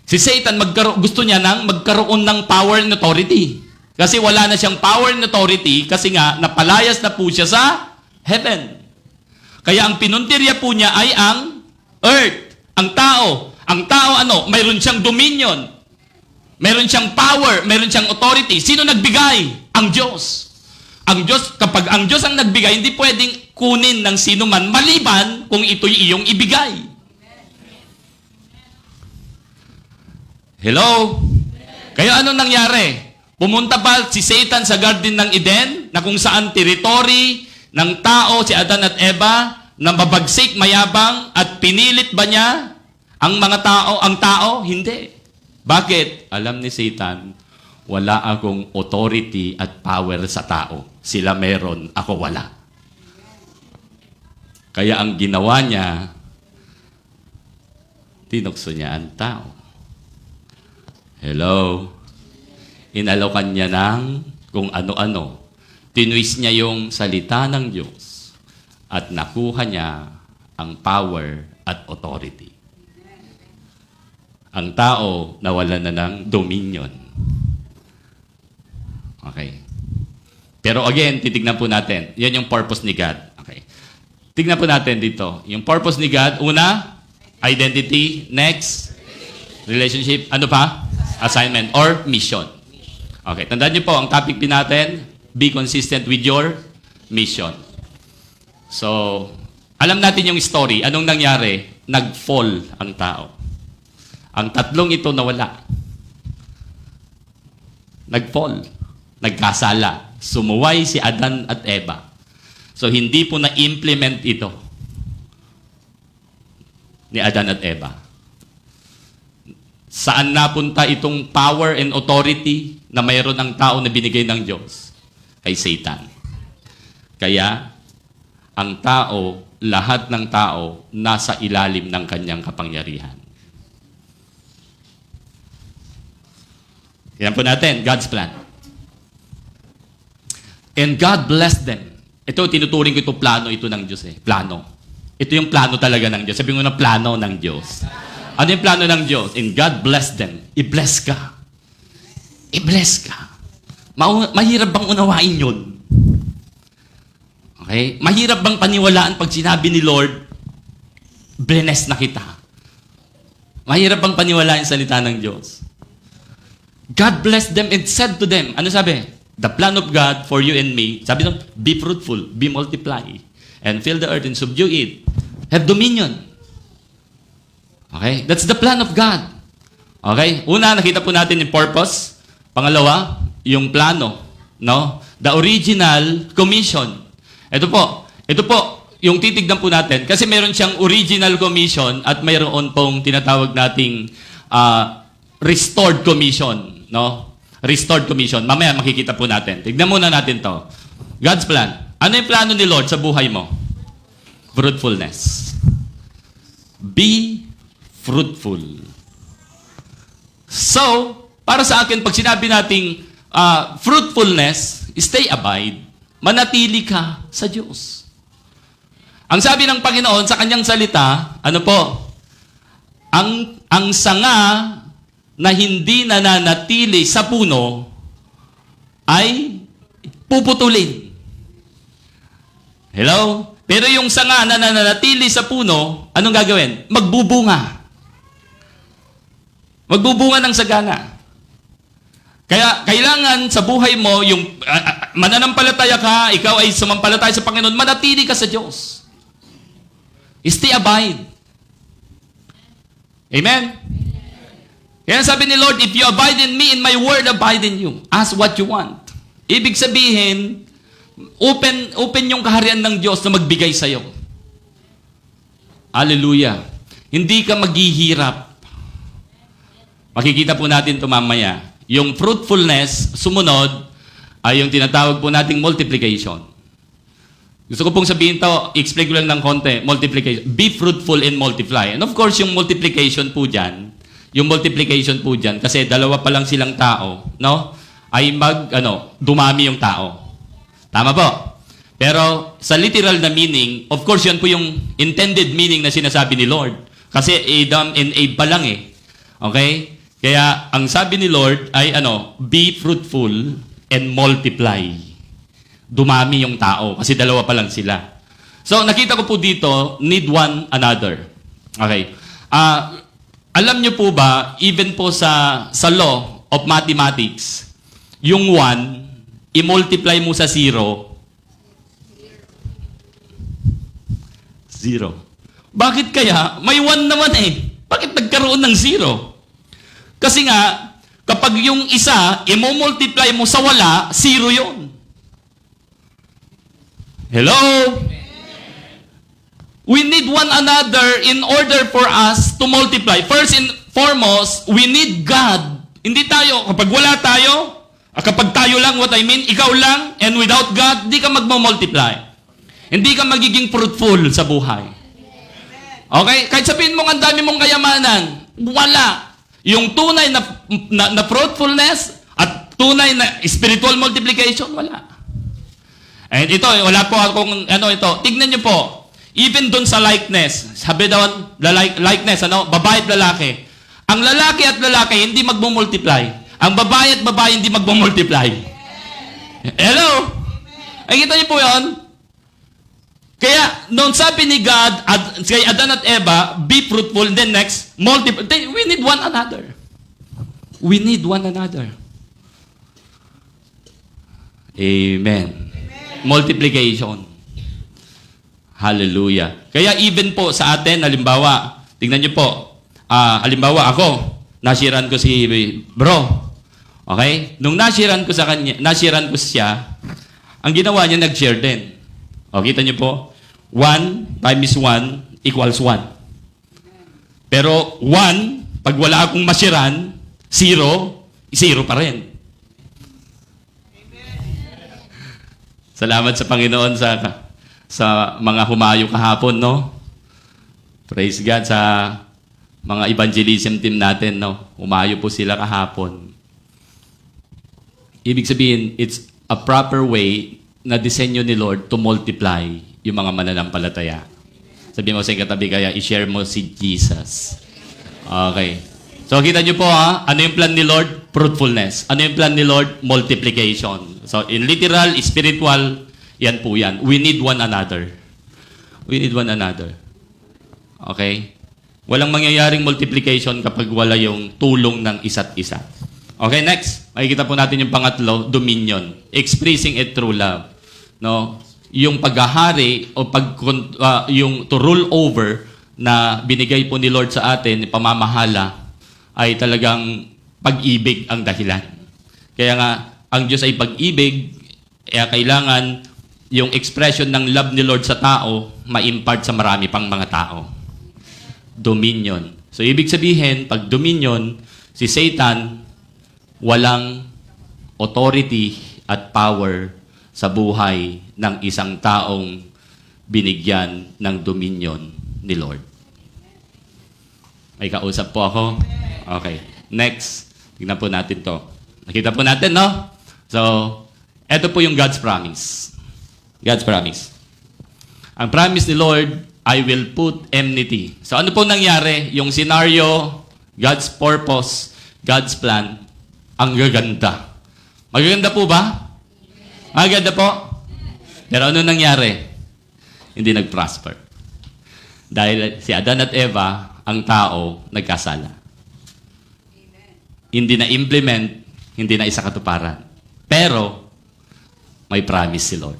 S1: Si Satan, gusto niya nang magkaroon ng power and authority. Kasi wala na siyang power and authority kasi nga, napalayas na po siya sa heaven. Kaya ang pinuntirya po niya ay ang earth, ang tao. Ang tao ano? Mayroon siyang dominion. Mayroon siyang power, mayroon siyang authority. Sino nagbigay? Ang Diyos. Ang Diyos, kapag ang Diyos ang nagbigay, hindi pwedeng kunin ng sino man maliban kung ito'y iyong ibigay. Hello? Kaya anong nangyari? Pumunta ba si Satan sa Garden ng Eden na kung saan teritory ng tao, si Adan at Eva, na mabagsik, mayabang, at pinilit ba niya ang mga tao, ang tao? Hindi. Bakit? Alam ni Satan, wala akong authority at power sa tao. Sila meron, ako wala. Kaya ang ginawa niya, tinukso niya ang tao. Hello? Inalokan niya ng kung ano-ano. Tinwist niya yung salita ng Diyos at nakuha niya ang power at authority. Ang tao nawalan na ng dominion. Okay. Pero again, titignan po natin. Yan yung purpose ni God. Okay. Tignan po natin dito. Yung purpose ni God, una, identity. Next, relationship. Ano pa? Assignment or mission. Okay. Tandaan niyo po, ang topic din natin, be consistent with your mission. So, alam natin yung story. Anong nangyari? Nag-fall ang tao. Ang tatlong ito nawala. Nag-fall. Nagkasala. Sumuway si Adan at Eva. So, hindi po na-implement ito ni Adan at Eva. Saan napunta itong power and authority na mayroon ang tao na binigay ng Diyos? Kay Satan. Kaya, ang tao, lahat ng tao, nasa ilalim ng kanyang kapangyarihan. Yan po natin, God's plan. And God blessed them. Ito, tinuturing ko ito, plano ito ng Diyos eh. Plano. Ito yung plano talaga ng Diyos. Sabi mo na plano ng Diyos. Ano yung plano ng Diyos? And God blessed them. I-bless ka. I-bless ka. Mahirap bang unawain yun? Okay? Mahirap bang paniwalaan pag sinabi ni Lord, bless na kita? Mahirap bang paniwalaan yung salita ng Diyos? God blessed them and said to them, ano sabi? The plan of God for you and me, sabi doon, be fruitful, be multiply, and fill the earth and subdue it. Have dominion. Okay? That's the plan of God. Okay? Una, nakita po natin yung purpose. Pangalawa, yung plano. No? The original commission. Ito po, yung titignan po natin, kasi meron siyang original commission at mayroon pong tinatawag nating restored commission. No? Restored commission. Mamaya makikita po natin. Tignan muna natin to. God's plan. Ano yung plano ni Lord sa buhay mo? Fruitfulness. Be fruitful. So, para sa akin, pag sinabi nating fruitfulness, stay abide. Manatili ka sa Diyos. Ang sabi ng Panginoon sa kanyang salita, ano po? Ang sanga na hindi nananatili sa puno ay puputulin. Hello? Pero yung sanga na nananatili sa puno, anong gagawin? Magbubunga. Magbubunga ng sagana. Kaya kailangan sa buhay mo, yung mananampalataya ka, ikaw ay sumampalataya sa Panginoon, manatili ka sa Diyos. Stay abide. Amen? Kaya sabi ni Lord, if you abide in me, in my word abide in you. Ask what you want. Ibig sabihin, open yung kaharian ng Diyos na magbigay sa'yo. Hallelujah. Hindi ka maghihirap. Makikita po natin ito mamaya. Yung fruitfulness, sumunod, ay yung tinatawag po nating multiplication. Gusto ko pong sabihin to, explain ko lang ng konti, multiplication. Be fruitful and multiply. And of course, yung multiplication po dyan, kasi dalawa pa lang silang tao, no? Ay dumami yung tao. Tama po. Pero sa literal na meaning, of course, yan po yung intended meaning na sinasabi ni Lord. Kasi Adam and Eve pa lang eh. Okay? Kaya, ang sabi ni Lord ay, be fruitful and multiply. Dumami yung tao, kasi dalawa pa lang sila. So, nakita ko po dito, need one another. Okay. Alam nyo po ba, even po sa law of mathematics, yung 1, i-multiply mo sa 0. 0. Bakit kaya? May 1 naman eh. Bakit nagkaroon ng 0? Kasi nga, kapag yung isa, i-multiply mo sa wala, 0 yun. Hello? We need one another in order for us to multiply. First and foremost, we need God. Hindi tayo, kapag wala tayo, kapag tayo lang, what I mean, ikaw lang, and without God, hindi ka magmamultiply. Hindi ka magiging fruitful sa buhay. Okay? Kahit sabihin mo, ang dami mong kayamanan, wala. Yung tunay na fruitfulness at tunay na spiritual multiplication, wala. And ito, wala po akong, ito, tignan nyo po, even dun sa likeness, sabi doon, likeness, babae at lalaki. Ang lalaki at lalaki, hindi magmumultiply. Ang babae at babae, hindi magmumultiply. Hello? Ay, kita nyo po yun? Kaya, noon sabi ni God, kay Adan at Eva, be fruitful, and then next, multiply. We need one another. We need one another. Amen. Multiplication. Hallelujah. Kaya even po sa atin, halimbawa, tingnan nyo po, halimbawa ako, nashiran ko si bro. Okay? Nung nashiran ko siya, ang ginawa niya, nag-share din. O, kita nyo po, 1 times 1 equals 1. Pero 1, pag wala akong mashiran, 0 pa rin. Salamat sa Panginoon sa mga humayo kahapon, no? Praise God sa mga evangelism team natin, no? Humayo po sila kahapon. Ibig sabihin, it's a proper way na disenyo ni Lord to multiply yung mga mananampalataya. Sabi mo sa katabi, kaya i-share mo si Jesus. Okay. So, kita nyo po ano yung plan ni Lord? Fruitfulness. Ano yung plan ni Lord? Multiplication. So, in literal, spiritual, yan po yan. We need one another. We need one another. Okay? Walang mangyayaring multiplication kapag wala yung tulong ng isa't isa. Okay, next. Makikita po natin yung pangatlo, dominion. Expressing it through love. No? Yung paghahari o yung to rule over na binigay po ni Lord sa atin, pamamahala, ay talagang pag-ibig ang dahilan. Kaya nga, ang Diyos ay pag-ibig, kaya kailangan yung expression ng love ni Lord sa tao, ma-impart sa marami pang mga tao. Dominion. So, ibig sabihin, pag dominion, si Satan, walang authority at power sa buhay ng isang taong binigyan ng dominion ni Lord. May kausap po ako? Okay. Next. Tignan po natin to. Nakita po natin, no? So, eto po yung God's promise. God's promise. Ang promise ni Lord, I will put enmity. So ano po nangyari? Yung scenario, God's purpose, God's plan, ang gaganda. Magaganda po ba? Magaganda po? Pero ano nangyari? Hindi nag-prosper. Dahil si Adan at Eva, ang tao, nagkasala. Hindi na-implement, hindi na isa katuparan. Pero, may promise si Lord.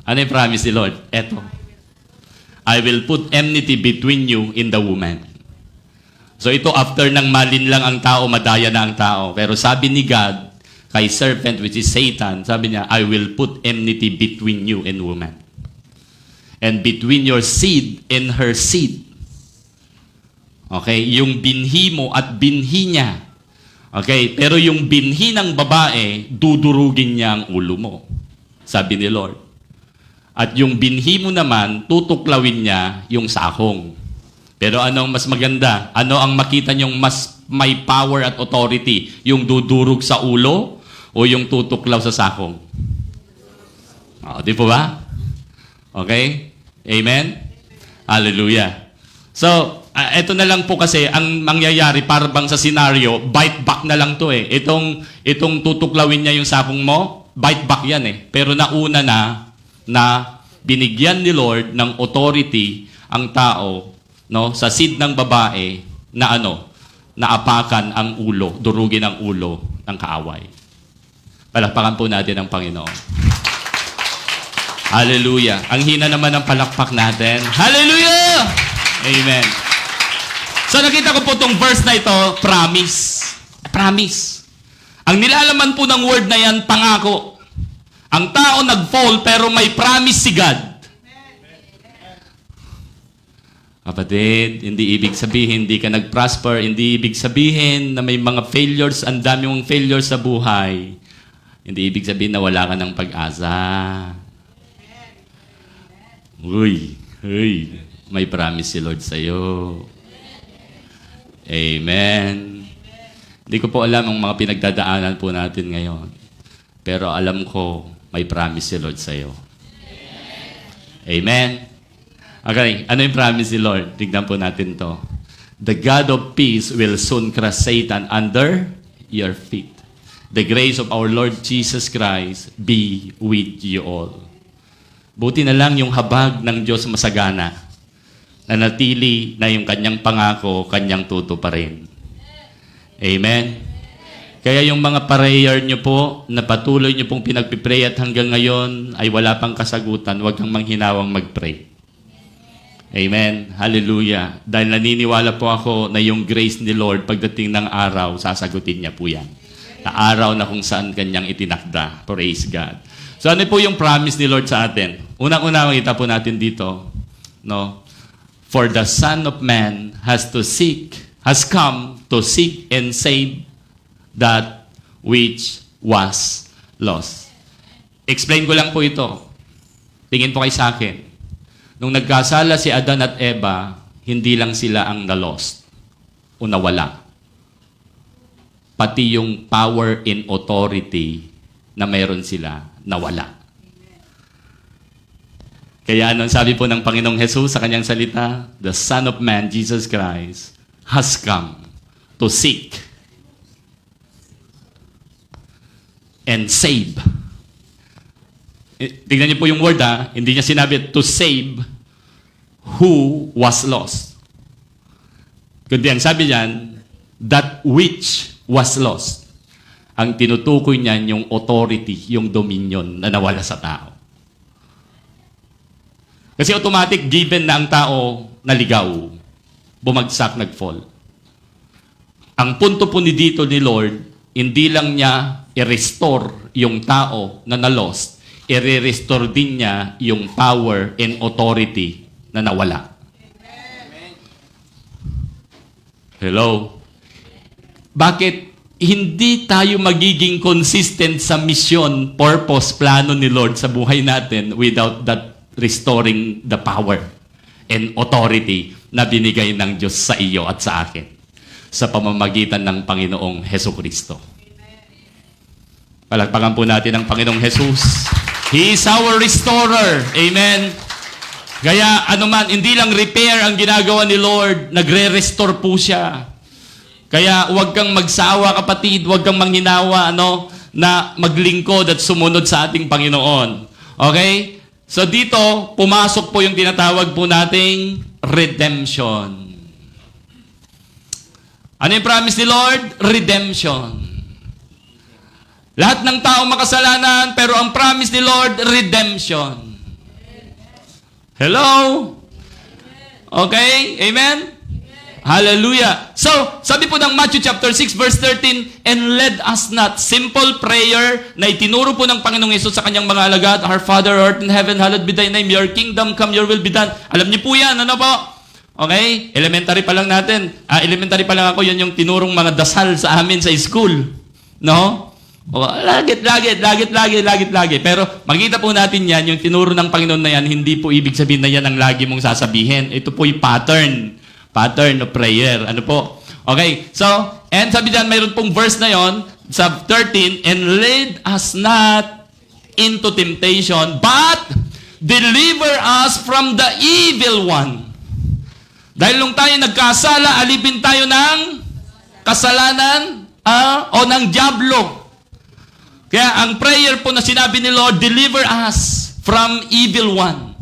S1: Ano yung promise ni Lord? Eto. I will put enmity between you in the woman. So ito, after nang malin lang ang tao, madaya na ang tao. Pero sabi ni God, kay serpent, which is Satan, sabi niya, I will put enmity between you and woman. And between your seed and her seed. Okay? Yung binhi mo at binhi niya. Okay? Pero yung binhi ng babae, dudurugin niya ang ulo mo. Sabi ni Lord. At yung binhi mo naman, tutuklawin niya yung sakong. Pero anong mas maganda? Ano ang makita niyong mas may power at authority? Yung dudurog sa ulo o yung tutuklaw sa sakong? Di po ba? Okay? Amen? Hallelujah. So, ito na lang po kasi ang mangyayari para bang sa scenario, bite back na lang to eh. Itong tutuklawin niya yung sakong mo, bite back yan eh. Pero nauna na binigyan ni Lord ng authority ang tao, no, sa seed ng babae na naapakan ang ulo, durugin ang ulo ng kaaway. Palakpakan po natin ang Panginoon. Hallelujah. Ang hina naman ng palakpak natin. Hallelujah! Amen. So nakita ko po itong verse na ito, promise. Promise. Ang nilalaman po ng word na yan, pangako. Ang tao nag-fall pero may promise si God. Kapatid, hindi ibig sabihin hindi ka nag-prosper, hindi ibig sabihin na may mga failures, ang dami mong failures sa buhay. Hindi ibig sabihin na wala ka ng pag-asa. Uy, may promise si Lord sa'yo. Amen. Hindi ko po alam ang mga pinagdadaanan po natin ngayon. Pero alam ko, may promise si Lord sa'yo. Amen. Okay, ano yung promise ni Lord? Tignan po natin to. The God of peace will soon crush Satan under your feet. The grace of our Lord Jesus Christ be with you all. Buti na lang yung habag ng Diyos masagana. Nanatili na yung kanyang pangako, kanyang tutuparin. Amen. Kaya yung mga prayer nyo po, na patuloy nyo pong pinagpipray at hanggang ngayon ay wala pang kasagutan, huwag kang manghinawang mag-pray. Amen. Hallelujah. Dahil naniniwala po ako na yung grace ni Lord, pagdating ng araw, sasagutin niya po yan. Na araw na kung saan kanyang itinakda. Praise God. So ano po yung promise ni Lord sa atin? Unang-una, makita po natin dito, no? For the Son of Man has come to seek and save that which was lost. Explain ko lang po ito. Tingin po kayo sa akin. Nung nagkasala si Adan at Eva, hindi lang sila ang na-lost o nawala. Pati yung power and authority na mayroon sila, nawala. Kaya anong sabi po ng Panginoong Jesus sa kanyang salita? The Son of Man, Jesus Christ, has come to seek and save. Tignan niyo po yung word hindi niya sinabi to save who was lost. Kundi ang sabi niyan, that which was lost. Ang tinutukoy niyan yung authority, yung dominion na nawala sa tao. Kasi automatic, given na ang tao naligaw, bumagsak, nag-fall. Ang punto po dito ni Lord, hindi lang niya i-restore yung tao na na-lost, i-restore din niya yung power and authority na nawala. Hello? Bakit hindi tayo magiging consistent sa mission, purpose, plano ni Lord sa buhay natin without that restoring the power and authority na binigay ng Diyos sa iyo at sa akin sa pamamagitan ng Panginoong Hesukristo. Palakpakan po natin ang Panginoong Jesus. He is our restorer. Amen. Kaya anuman, hindi lang repair ang ginagawa ni Lord, nagre-restore po siya. Kaya huwag kang magsawa, kapatid, huwag kang manghinawa, na maglingkod at sumunod sa ating Panginoon. Okay? So dito, pumasok po yung tinatawag po nating redemption. Ano yung promise ni Lord? Redemption. Lahat ng tao makasalanan, pero ang promise ni Lord, redemption. Hello? Okay? Amen? Hallelujah. So, sabi po ng Matthew chapter 6 verse 13, and led us not. Simple prayer na itinuro po ng Panginoong Yesus sa kanyang mga alagad. Our Father who art in heaven, hallowed be thy name. Your kingdom come, your will be done. Alam niyo po yan, ano po? Okay? Elementary pa lang natin. Elementary pa lang ako, yan yung tinurong mga dasal sa amin sa school. No? Lagit. Pero makita po natin yan, yung tinuro ng Panginoon na yan, hindi po ibig sabihin na yan ang lagi mong sasabihin. Ito po yung pattern of prayer. Ano po? Okay, so, and sabi dyan, mayroon pong verse na yon sa 13, and lead us not into temptation, but deliver us from the evil one. Dahil nung tayo nagkasala, alipin tayo ng kasalanan o ng diablo. Kaya ang prayer po na sinabi ni Lord, deliver us from evil one.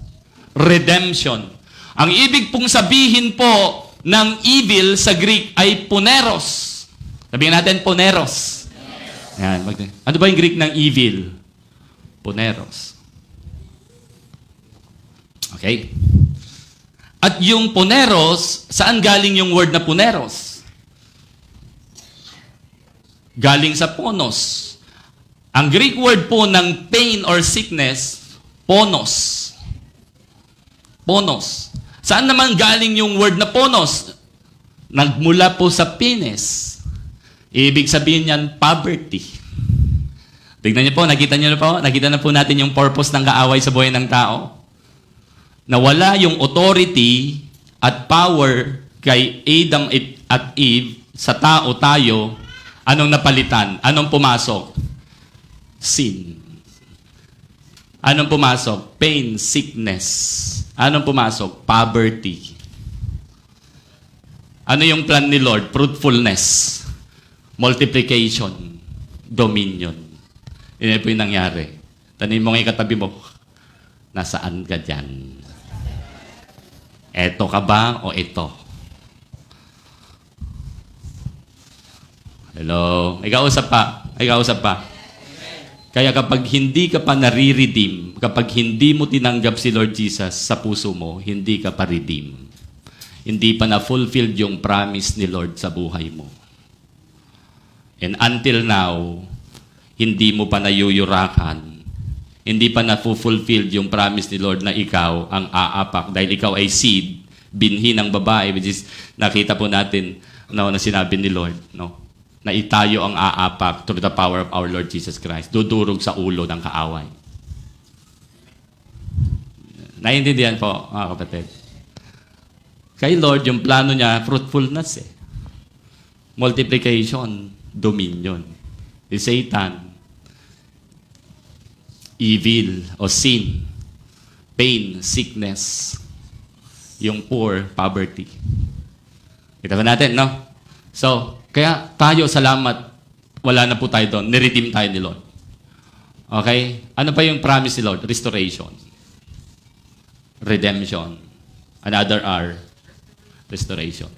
S1: Redemption. Ang ibig pong sabihin po ng evil sa Greek ay poneros. Sabihin natin, poneros. Yan, ano ba yung Greek ng evil? Poneros. Okay? At yung poneros, saan galing yung word na poneros? Galing sa ponos. Ang Greek word po ng pain or sickness, ponos. Ponos. Saan naman galing yung word na ponos? Nagmula po sa penis. Ibig sabihin niyan, poverty. Tignan niyo po, nakita na po natin yung purpose ng kaaway sa buhay ng tao. Nawala yung authority at power kay Adam at Eve sa tao tayo. Anong napalitan? Anong pumasok? Sin. Anong pumasok? Pain, sickness. Anong pumasok? Poverty. Ano yung plan ni Lord? Fruitfulness. Multiplication. Dominion. Yun po yung nangyari. Tanin mo ngayon katabi mo, nasaan ka dyan? Eto ka ba o ito? Hello? Ikaw usap pa. Kaya kapag hindi ka pa nare-redeem, kapag hindi mo tinanggap si Lord Jesus sa puso mo, hindi ka pa redeem. Hindi pa na-fulfilled yung promise ni Lord sa buhay mo. And until now, hindi mo pa nayuyurakan, hindi pa na-fulfilled yung promise ni Lord na ikaw ang aapak. Dahil ikaw ay seed, binhi ng babae, which is nakita po natin na sinabi ni Lord, na itayo ang aapak through the power of our Lord Jesus Christ. Dudurog sa ulo ng kaaway. Naiintindihan po, mga kapatid. Kay Lord, yung plano niya, fruitfulness multiplication, dominion. Si Satan, evil o sin, pain, sickness, yung poor, poverty. Kita ba natin, no? So, kaya tayo, salamat, wala na po tayo doon. Niredeem tayo ni Lord. Okay? Ano pa yung promise ni Lord? Restoration. Redemption. Another R. Restoration.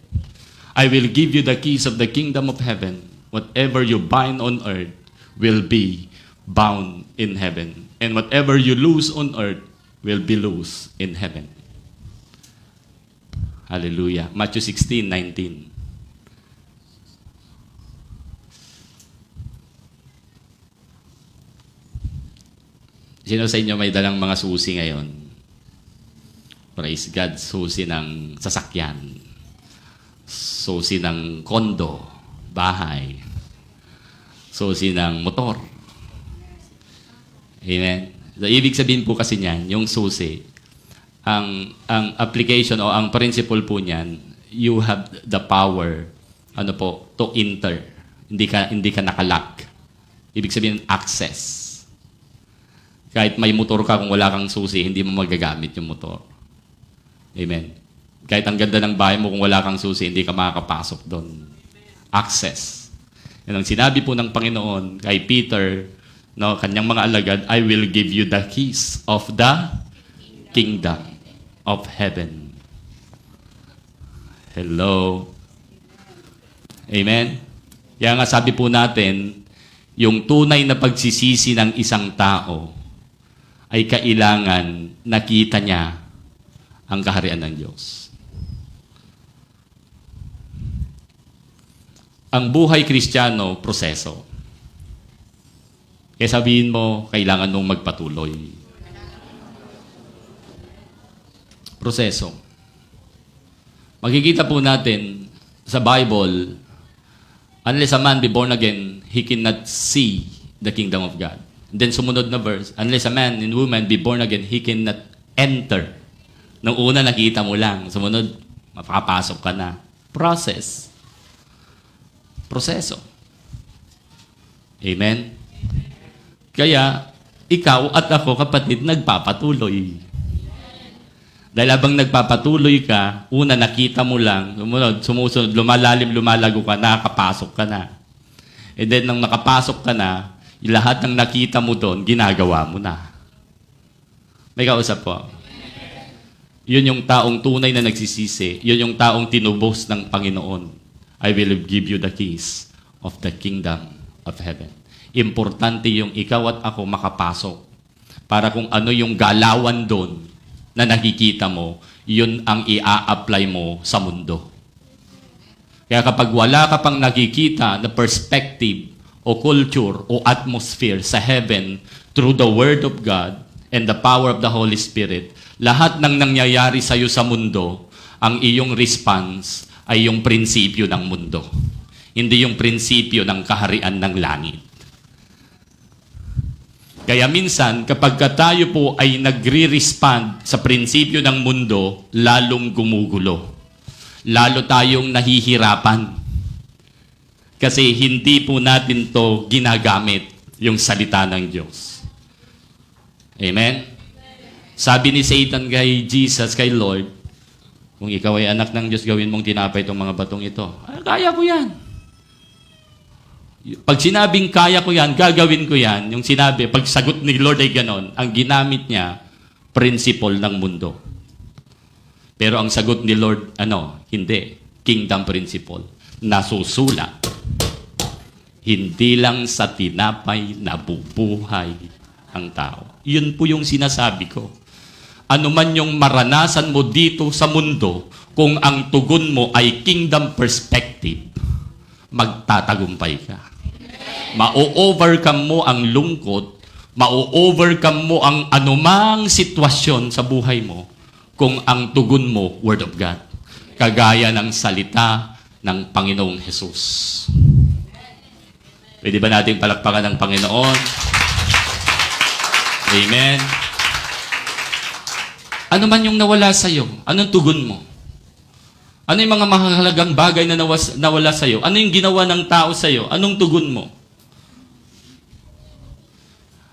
S1: I will give you the keys of the kingdom of heaven. Whatever you bind on earth will be bound in heaven. And whatever you loose on earth will be loose in heaven. Hallelujah. Matthew 16:19. Sino sa inyo may dalang mga susi ngayon? Praise God, susi ng sasakyan. Susi ng kondo, bahay. Susi ng motor. Amen? So, ibig sabihin po kasi niyan, yung susi, ang application o ang principle po niyan, you have the power to enter. Hindi ka, hindi ka nakalock. Ibig sabihin, access. Kahit may motor ka, kung wala kang susi, hindi mo magagamit yung motor. Amen. Kahit ang ganda ng bahay mo, kung wala kang susi, hindi ka makakapasok doon. Access. Yan ang sinabi po ng Panginoon kay Peter, no, kanyang mga alagad, I will give you the keys of the kingdom of heaven. Hello. Amen? Kaya nga sabi po natin, yung tunay na pagsisisi ng isang tao ay kailangan nakita niya ang kaharian ng Diyos. Ang buhay Kristiyano, proseso. Kaya sabihin mo, kailangan mong magpatuloy. Proseso. Makikita po natin sa Bible, unless a man be born again, he cannot see the kingdom of God. And then sumunod na verse, unless a man and woman be born again, he cannot enter. Nung una, nakita mo lang. Sumunod, mapapasok ka na. Process. Proseso. Amen? Kaya, ikaw at ako, kapatid, nagpapatuloy. Dahil habang nagpapatuloy ka, una nakita mo lang, sumusunod, lumalalim, lumalago ka, nakakapasok ka na. And then, nang nakapasok ka na, lahat ng nakita mo doon, ginagawa mo na. May kausap po. Yun yung taong tunay na nagsisisi. Yun yung taong tinubos ng Panginoon. I will give you the keys of the kingdom of heaven. Importante yung ikaw at ako makapasok. Para kung ano yung galawan doon, na nakikita mo, yun ang ia-apply mo sa mundo. Kaya kapag wala ka pang nakikita na perspective o culture o atmosphere sa heaven through the Word of God and the power of the Holy Spirit, lahat ng nangyayari sa iyo sa mundo, ang iyong response ay yung prinsipyo ng mundo. Hindi yung prinsipyo ng kaharian ng langit. Kaya minsan, kapag tayo po ay nagre-respond sa prinsipyo ng mundo, lalong gumugulo. Lalo tayong nahihirapan. Kasi hindi po natin to ginagamit yung salita ng Diyos. Amen? Sabi ni Satan kay Jesus, kay Lord, kung ikaw ay anak ng Diyos, gawin mong tinapay itong mga batong ito. Kaya ko yan. Pag sinabing kaya ko yan, gagawin ko yan, yung sinabi, pag sagot ni Lord ay ganon, ang ginamit niya, principle ng mundo. Pero ang sagot ni Lord, hindi. Kingdom principle. Nasusulat. Hindi lang sa tinapay nabubuhay ang tao. Yun po yung sinasabi ko. Ano man yung maranasan mo dito sa mundo, kung ang tugon mo ay kingdom perspective, magtatagumpay ka. Ma-overcome mo ang lungkot, ma-overcome mo ang anumang sitwasyon sa buhay mo kung ang tugon mo, Word of God. Kagaya ng salita ng Panginoong Jesus. Pwede ba natin palakpakan ng Panginoon? Amen. Ano man yung nawala sa'yo? Anong tugon mo? Ano yung mga mahalagang bagay na nawala sa'yo? Ano yung ginawa ng tao sa'yo? Anong tugon mo?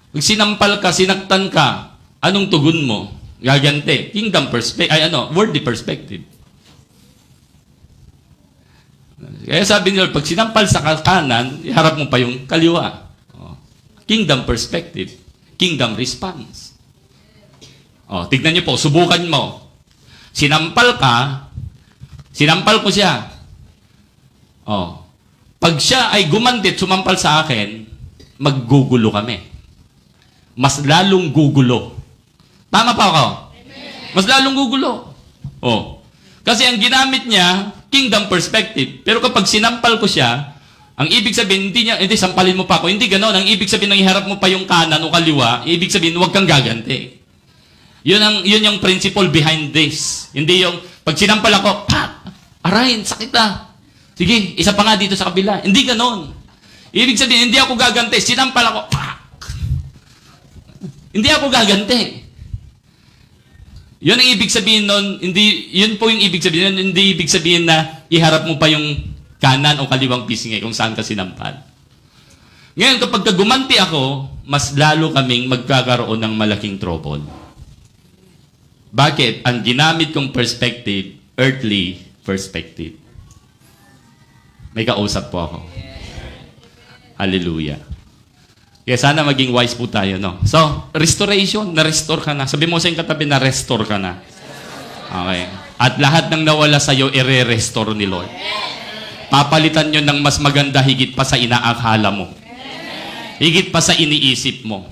S1: Pag sinampal ka, sinaktan ka, anong tugon mo? Gagante. Kingdom perspective, worldly perspective. Kaya sabi nila, pag sinampal sa kanan, iharap mo pa yung kaliwa. Kingdom perspective. Kingdom response. Tignan niyo po, subukan mo. Sinampal ko siya. Pag siya ay gumantit, sumampal sa akin, maggugulo kami. Mas lalong gugulo. Tama pa ako? Mas lalong gugulo. Kasi ang ginamit niya, kingdom perspective. Pero kapag sinampal ko siya, ang ibig sabihin, hindi sampalin mo pa ako. Hindi ganon. Ang ibig sabihin, nang iharap mo pa yung kanan o kaliwa, ibig sabihin, huwag kang gaganti. Yun yung principle behind this. Hindi yung, pag sinampal ako, aray, sakit na. Sige, isa pa nga dito sa kabila. Hindi ganon. Ibig sabihin, hindi ako gaganti. Sinampal ako, hindi ako gaganti. Yun ang ibig sabihin nun, yun po yung ibig sabihin, hindi ibig sabihin na iharap mo pa yung kanan o kaliwang pisngi kung saan ka sinampal. Ngayon, kapag gumanti ako, mas lalo kaming magkakaroon ng malaking trouble. Bakit? Ang ginamit kong perspective, earthly perspective. May kausap po ako. Hallelujah. Kaya sana maging wise po tayo, no? So, restoration, na-restore ka na. Sabi mo sa iyong katabi, na-restore ka na. Okay. At lahat ng nawala sa'yo, i-restore ni Lord. Papalitan nyo ng mas maganda higit pa sa inaakala mo. Higit pa sa iniisip mo.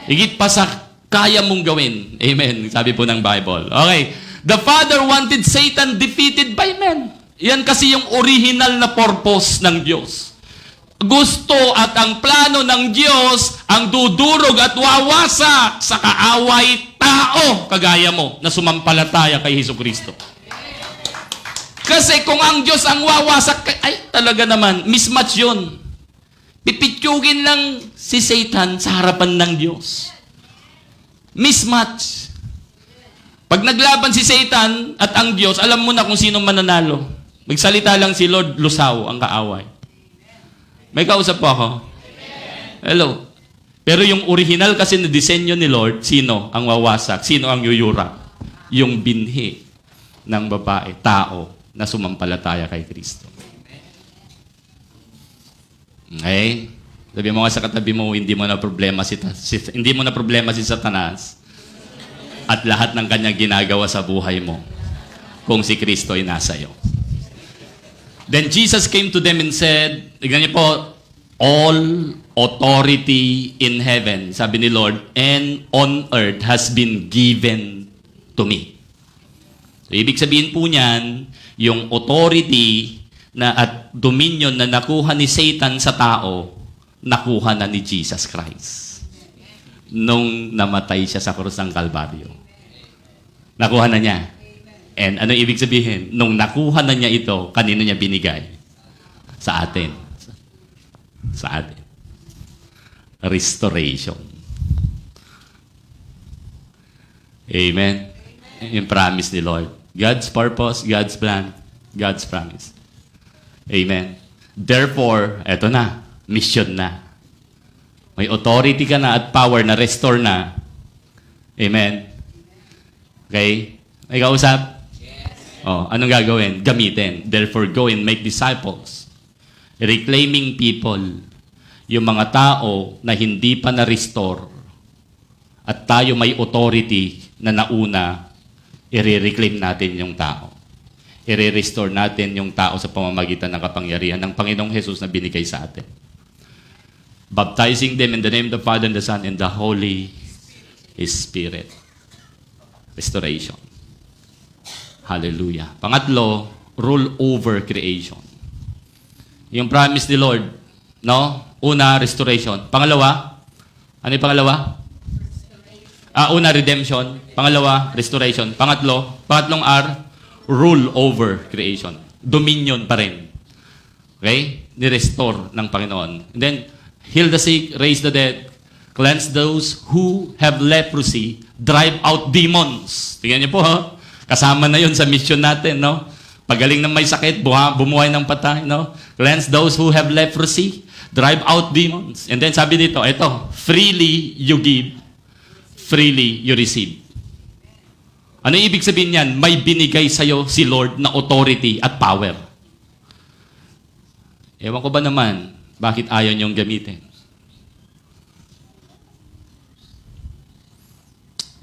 S1: Higit pa sa kaya mong gawin. Amen. Sabi po ng Bible. Okay. The Father wanted Satan defeated by men. Yan kasi yung original na purpose ng Diyos. Gusto at ang plano ng Diyos ang dudurog at wawasak sa kaaway tao kagaya mo na sumampalataya kay Hesukristo. Kasi kung ang Diyos ang wawasak, ay talaga naman, mismatch yun. Pipitsugin lang si Satan sa harapan ng Diyos. Mismatch. Pag naglaban si Satan at ang Diyos, alam mo na kung sino mananalo. Magsalita lang si Lord, lusaw ang kaaway. May kausap po ako? Hello. Pero yung original kasi na disenyo ni Lord, sino ang wawasak? Sino ang yuyura? Yung binhi ng babae, tao, na sumampalataya kay Kristo. Okay? Sabi mo nga sa katabi mo, hindi mo na problema si Satanas at lahat ng kanyang ginagawa sa buhay mo kung si Kristo ay nasa iyo. Then Jesus came to them and said, tignan niyo po, all authority in heaven, sabi ni Lord, and on earth has been given to me. So, ibig sabihin po niyan, yung authority na at dominion na nakuha ni Satan sa tao, nakuha na ni Jesus Christ. Nung namatay siya sa krus ng Kalbaryo. Nakuha na niya. And ano ibig sabihin? Nung nakuha na niya ito, kanino niya binigay? Sa atin. Sa atin. Restoration. Amen. Yung promise ni Lord. God's purpose, God's plan, God's promise. Amen. Therefore, eto na. Mission na. May authority ka na at power na restore na. Amen. Okay? May kausap? Oh, anong gagawin? Gamitin. Therefore, go and make disciples. Reclaiming people. Yung mga tao na hindi pa na-restore at tayo may authority na nauna, i-reclaim natin yung tao. I-restore natin yung tao sa pamamagitan ng kapangyarihan ng Panginoong Jesus na binigay sa atin. Baptizing them in the name of the Father and the Son and the Holy Spirit. Restoration. Hallelujah. Pangatlo, rule over creation. Yung promise ni Lord, no? Una, restoration. Pangalawa, ano yung pangalawa? Una, redemption. Pangalawa, restoration. Pangatlong R, rule over creation. Dominion pa rin. Okay? Ni-restore ng Panginoon. And then, heal the sick, raise the dead, cleanse those who have leprosy, drive out demons. Tingnan niyo po, ha? Kasama na yun sa mission natin, no? Pagaling ng may sakit, bumuhay ng patay, no? Cleanse those who have leprosy, drive out demons. And then sabi dito, ito, freely you give, freely you receive. Ano ibig sabihin yan? May binigay sa'yo si Lord na authority at power. Ewan ko ba naman, bakit ayaw niyong gamitin?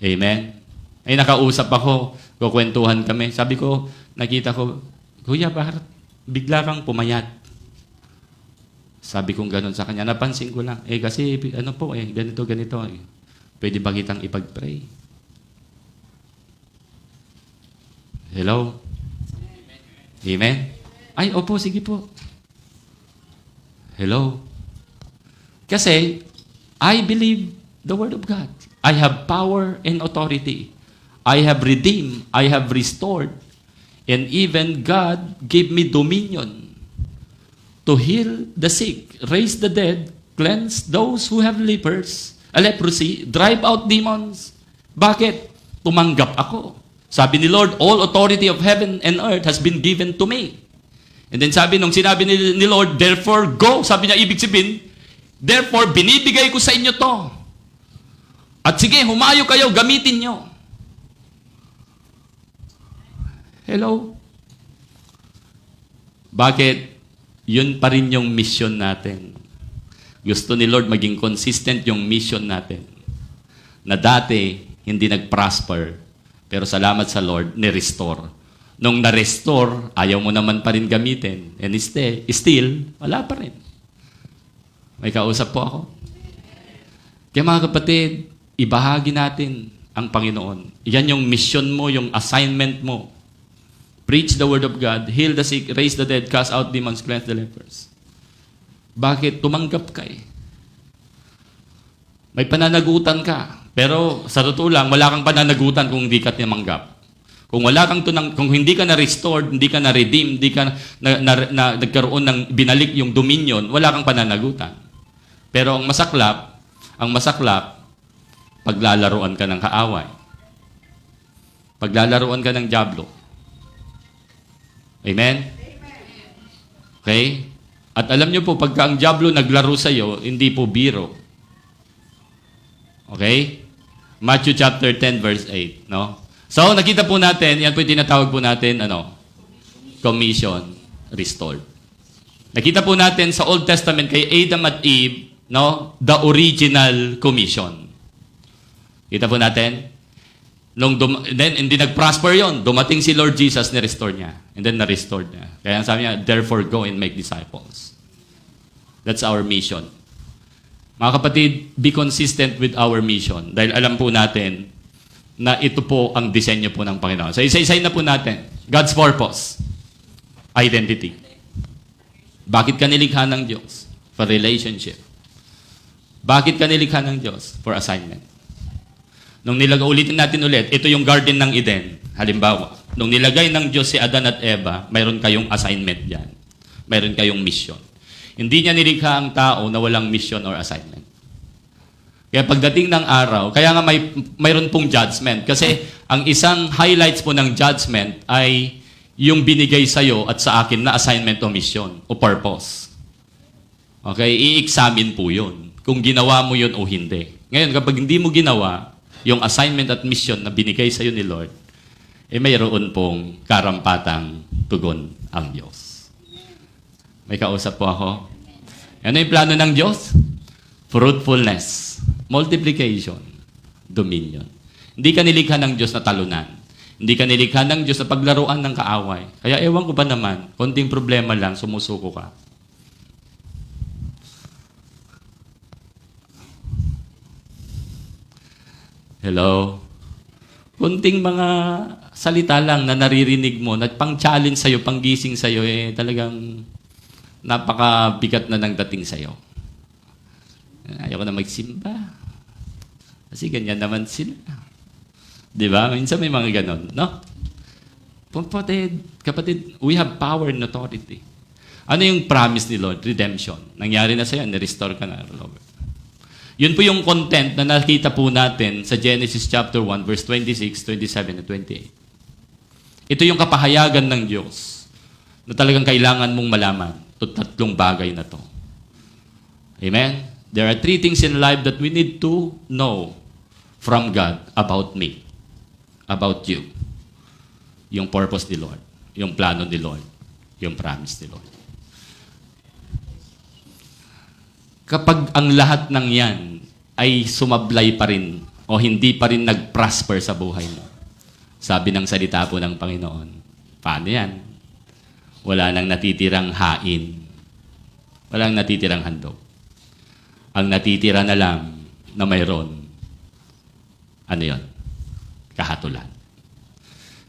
S1: Amen? Ay, nakausap ako, kukwentuhan kami. Sabi ko, nakita ko, Kuya, bakit bigla kang pumayat? Sabi kong ganun sa kanya. Napansin ko lang, kasi ganito. Pwede ba kitang ipag-pray? Hello? Amen? Ay, opo, sige po. Hello? Kasi, I believe the Word of God. I have power and authority. I have redeemed, I have restored, and even God gave me dominion to heal the sick, raise the dead, cleanse those who have leprosy, drive out demons. Bakit? Tumanggap ako. Sabi ni Lord, all authority of heaven and earth has been given to me. And then sinabi ni Lord, therefore go. Sabi niya, ibig sabihin, Therefore, binibigay ko sa inyo to. At sige, humayo kayo, gamitin nyo. Hello? Bakit? Yun pa rin yung mission natin. Gusto ni Lord maging consistent yung mission natin. Na dati, hindi nag-prosper. Pero salamat sa Lord, ni-restore. Nung na-restore, ayaw mo naman pa rin gamitin. And still, wala pa rin. May kausap po ako. Kaya mga kapatid, ibahagi natin ang Panginoon. Yan yung mission mo, yung assignment mo. Preach the word of God, heal the sick, raise the dead, cast out demons, cleanse the lepers. Bakit? Tumanggap ka eh. May pananagutan ka. Pero sa totoo lang, wala kang pananagutan kung hindi ka tumanggap. Kung hindi ka na-restored, hindi ka na-redeem, hindi ka nagkaroon ng binalik yung dominion, wala kang pananagutan. Pero ang masaklap, paglalaruan ka ng kaaway. Paglalaruan ka ng dyablo. Amen? Okay? At alam nyo po, pagka ang dyablo naglaro sa iyo, hindi po biro. Okay? Matthew chapter 10 verse 8, no? So, nakita po natin, yan po yung tinatawag po natin, commission restored. Nakita po natin sa Old Testament kay Adam at Eve, no? The original commission. Kita po natin? Then, hindi nag-prosper yon. Dumating si Lord Jesus, ni-restore niya. And then, na-restore niya. Kaya sabi niya, therefore, go and make disciples. That's our mission. Mga kapatid, be consistent with our mission. Dahil alam po natin na ito po ang disenyo po ng Panginoon. So, isa-isay na po natin. God's purpose. Identity. Bakit ka nilikha ng Diyos? For relationship. Bakit ka nilikha ng Diyos? For assignment. Nung ulitin natin ulit, ito yung Garden ng Eden. Halimbawa, nung nilagay ng Diyos si Adan at Eva, mayroon kayong assignment diyan. Mayroon kayong mission. Hindi niya nilikha ang tao na walang mission or assignment. Kaya pagdating ng araw, kaya nga mayroon pong judgment. Kasi ang isang highlights po ng judgment ay yung binigay sa'yo at sa akin na assignment o mission o purpose. Okay? I-examine po yun. Kung ginawa mo yun o hindi. Ngayon, kapag hindi mo ginawa, yung assignment at mission na binigay sa iyo ni Lord, mayroon pong karampatang tugon ang Diyos. May kausap po ako. Ano yung plano ng Diyos? Fruitfulness, multiplication, dominion. Hindi ka nilikha ng Diyos na talunan. Hindi ka nilikha ng Diyos na paglaruan ng kaaway. Kaya ewan ko ba naman, konting problema lang, sumusuko ka. Hello? Kunting mga salita lang na naririnig mo, na pang-challenge sa'yo, pang-gising sa'yo, talagang napakabigat na ng dating sa'yo. Ayaw ko na magsimba. Kasi ganyan naman sila. Di ba? Minsan may mga ganon, no? Kapatid, we have power and authority. Ano yung promise ni Lord? Redemption. Nangyari na sa'yo, nirestore ka na, Lord. Yun po yung content na nakita po natin sa Genesis chapter 1, verse 26, 27, and 28. Ito yung kapahayagan ng Diyos na talagang kailangan mong malaman. Ito tatlong bagay na to. Amen? There are 3 things in life that we need to know from God about me, about you. Yung purpose ni Lord, yung plano ni Lord, yung promise ni Lord. Kapag ang lahat ng yan ay sumablay pa rin o hindi pa rin nag-prosper sa buhay mo, sabi ng salita po ng Panginoon, paano yan? Wala nang natitirang hain. Walang natitirang handog. Ang natitira na lang na mayroon, ano yon? Kahatulan.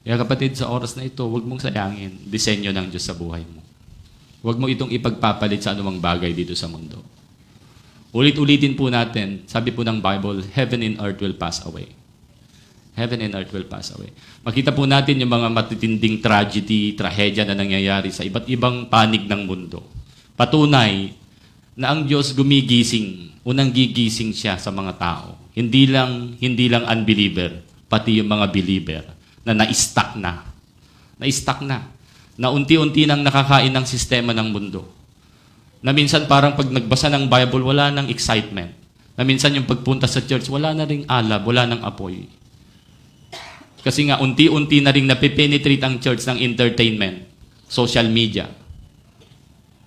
S1: Kaya kapatid, sa oras na ito, huwag mong sayangin disenyo ng Diyos sa buhay mo. Huwag mo itong ipagpapalit sa anumang bagay dito sa mundo. Ulit-ulitin po natin, sabi po ng Bible, heaven and earth will pass away. Heaven and earth will pass away. Makita po natin yung mga matitinding tragedy, trahedya na nangyayari sa iba't ibang panig ng mundo. Patunay na ang Diyos gumigising, unang gigising siya sa mga tao. Hindi lang unbeliever, pati yung mga believer na na-stuck na. Na unti-unti nang nakakain ng sistema ng mundo. Na minsan parang pag nagbasa ng Bible, wala nang excitement. Na minsan yung pagpunta sa church, wala na ring alab, wala nang apoy. Kasi nga, unti-unti na rin napipenetrate ang church ng entertainment, social media.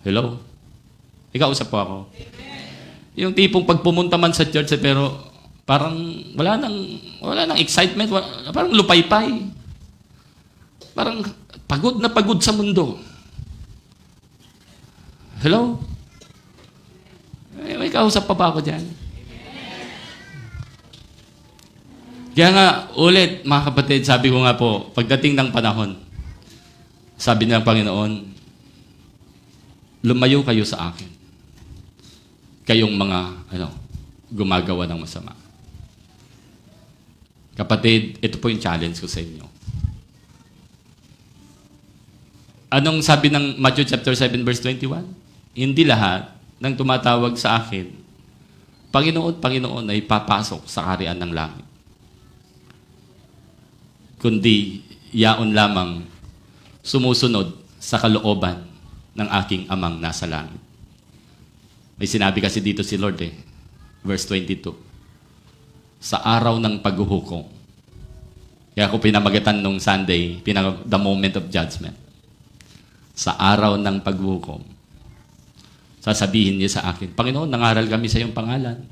S1: Hello? Ikaw, usap po ako. Yung tipong pag pumunta man sa church, pero parang wala nang excitement, parang lupaypay. Parang pagod na pagod sa mundo. Hello? May kausap pa ba ako dyan? Kaya nga, ulit, mga kapatid, sabi ko nga po, pagdating ng panahon, sabi ng Panginoon, lumayo kayo sa akin. Kayong mga, gumagawa ng masama. Kapatid, ito po yung challenge ko sa inyo. Anong sabi ng Matthew chapter 7 verse 21? Hindi lahat ng tumatawag sa akin, Panginoon, Panginoon, ay papasok sa kaharian ng langit. Kundi yaon lamang sumusunod sa kalooban ng aking amang nasa langit. May sinabi kasi dito si Lord verse 22, sa araw ng paghuhukom. Kaya ako pinamagatan nung Sunday, the moment of judgment. Sa araw ng paghuhukom, sasabihin niya sa akin, Panginoon, nangaral kami sa iyong pangalan.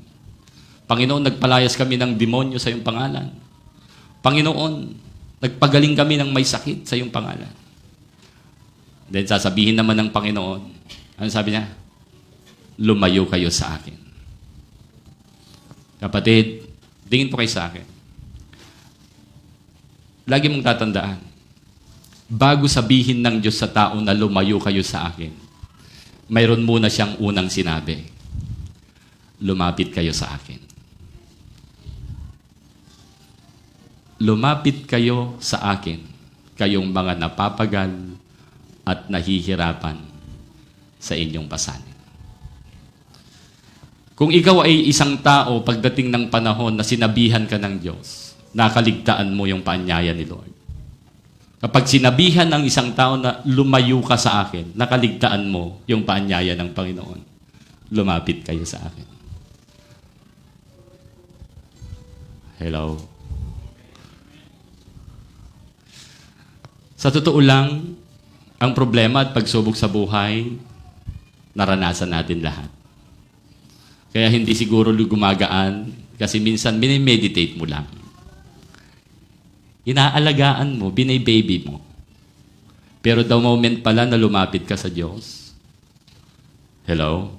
S1: Panginoon, nagpalayas kami ng demonyo sa iyong pangalan. Panginoon, nagpagaling kami ng may sakit sa iyong pangalan. Then sasabihin naman ng Panginoon, ano sabi niya? Lumayo kayo sa akin. Kapatid, tingin po kayo sa akin. Lagi mong tatandaan, bago sabihin ng Diyos sa tao na lumayo kayo sa akin, mayroon muna siyang unang sinabi, lumapit kayo sa akin. Lumapit kayo sa akin, kayong mga napapagal at nahihirapan sa inyong pasanin. Kung ikaw ay isang tao pagdating ng panahon na sinabihan ka ng Diyos, nakaligtaan mo yung paanyaya ni Lord. Kapag sinabihan ng isang tao na lumayo ka sa akin, nakaligtaan mo yung paanyaya ng Panginoon. Lumapit kayo sa akin. Hello? Sa totoo lang, ang problema at pagsubok sa buhay, naranasan natin lahat. Kaya hindi siguro gumagaan kasi minsan minimeditate mo lang. Inaalagaan mo, binababy mo. Pero the moment pala na lumapit ka sa Diyos, hello?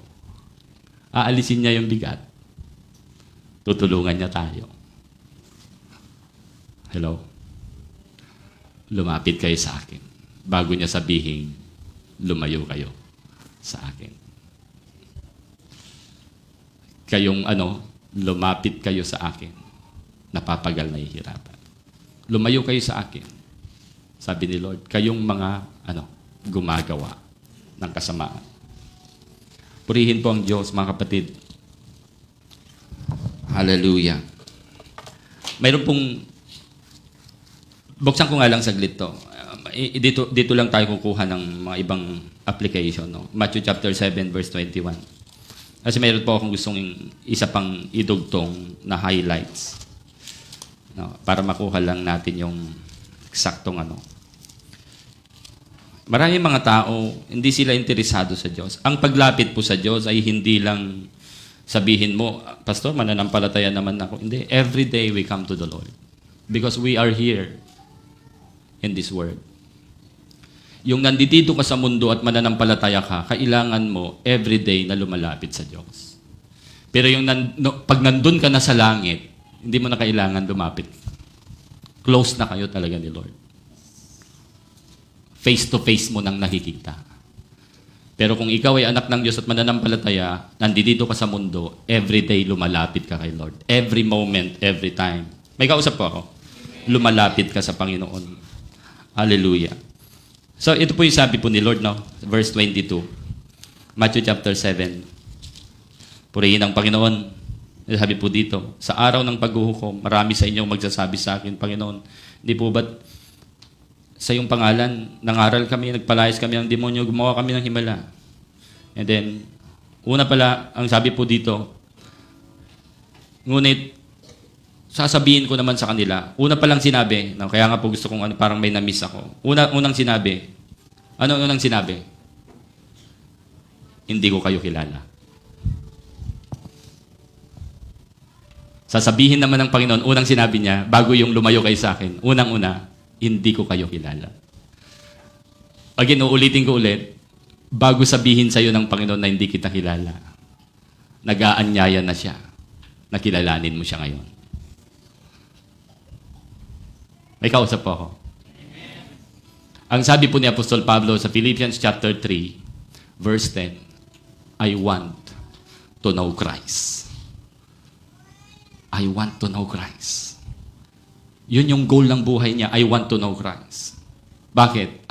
S1: Aalisin niya yung bigat. Tutulungan niya tayo. Hello? Lumapit kayo sa akin. Bago niya sabihin, lumayo kayo sa akin. Kayong lumapit kayo sa akin. Napapagal na ihirapan. Lumayo kayo sa akin. Sabi ni Lord, kayong mga gumagawa ng kasamaan. Purihin po ang Diyos, mga kapatid. Hallelujah. Mayroon pong buksan ko nga lang saglit to. Dito lang tayo kukuha ng mga ibang application. No? Matthew chapter 7 verse 21. Kasi mayroon po akong gustong isa pang idugtong na highlights. No? Para makuha lang natin yung eksaktong Maraming mga tao, hindi sila interesado sa Diyos. Ang paglapit po sa Diyos ay hindi lang sabihin mo, Pastor, mananampalataya naman ako. Hindi. Every day we come to the Lord. Because we are here in this world. Yung nandito ka sa mundo at mananampalataya ka, kailangan mo everyday na lumalapit sa Diyos. Pero yung pag nandun ka na sa langit, hindi mo na kailangan lumapit. Close na kayo talaga ni Lord. Face to face mo nang nakikita. Pero kung ikaw ay anak ng Diyos at mananampalataya, nandito ka sa mundo, everyday lumalapit ka kay Lord. Every moment, every time. May kausap po ako. Lumalapit ka sa Panginoon. Hallelujah. So, ito po yung sabi po ni Lord, no? Verse 22. Matthew chapter 7. Purihin ang Panginoon. Sabi po dito, sa araw ng paghuhukom, marami sa inyong magsasabi sa akin, Panginoon, hindi po ba't sa iyong pangalan, nangaral kami, nagpalayas kami ng demonyo, gumawa kami ng himala. And then, una pala, ang sabi po dito, ngunit, sasabihin ko naman sa kanila, una palang sinabi, no, kaya nga po gusto kong parang may na-miss ako. Unang sinabi, unang sinabi? Hindi ko kayo kilala. Sasabihin naman ng Panginoon, unang sinabi niya, bago yung lumayo kayo sa akin, unang-una, hindi ko kayo kilala. Again, uulitin ko ulit, bago sabihin sa'yo ng Panginoon na hindi kita kilala, nag-aanyaya na siya, na kilalanin mo siya ngayon. May kausap po ako. Ang sabi po ni Apostol Pablo sa Philippians chapter 3, verse 10, I want to know Christ. I want to know Christ. Yun yung goal ng buhay niya. I want to know Christ. Bakit?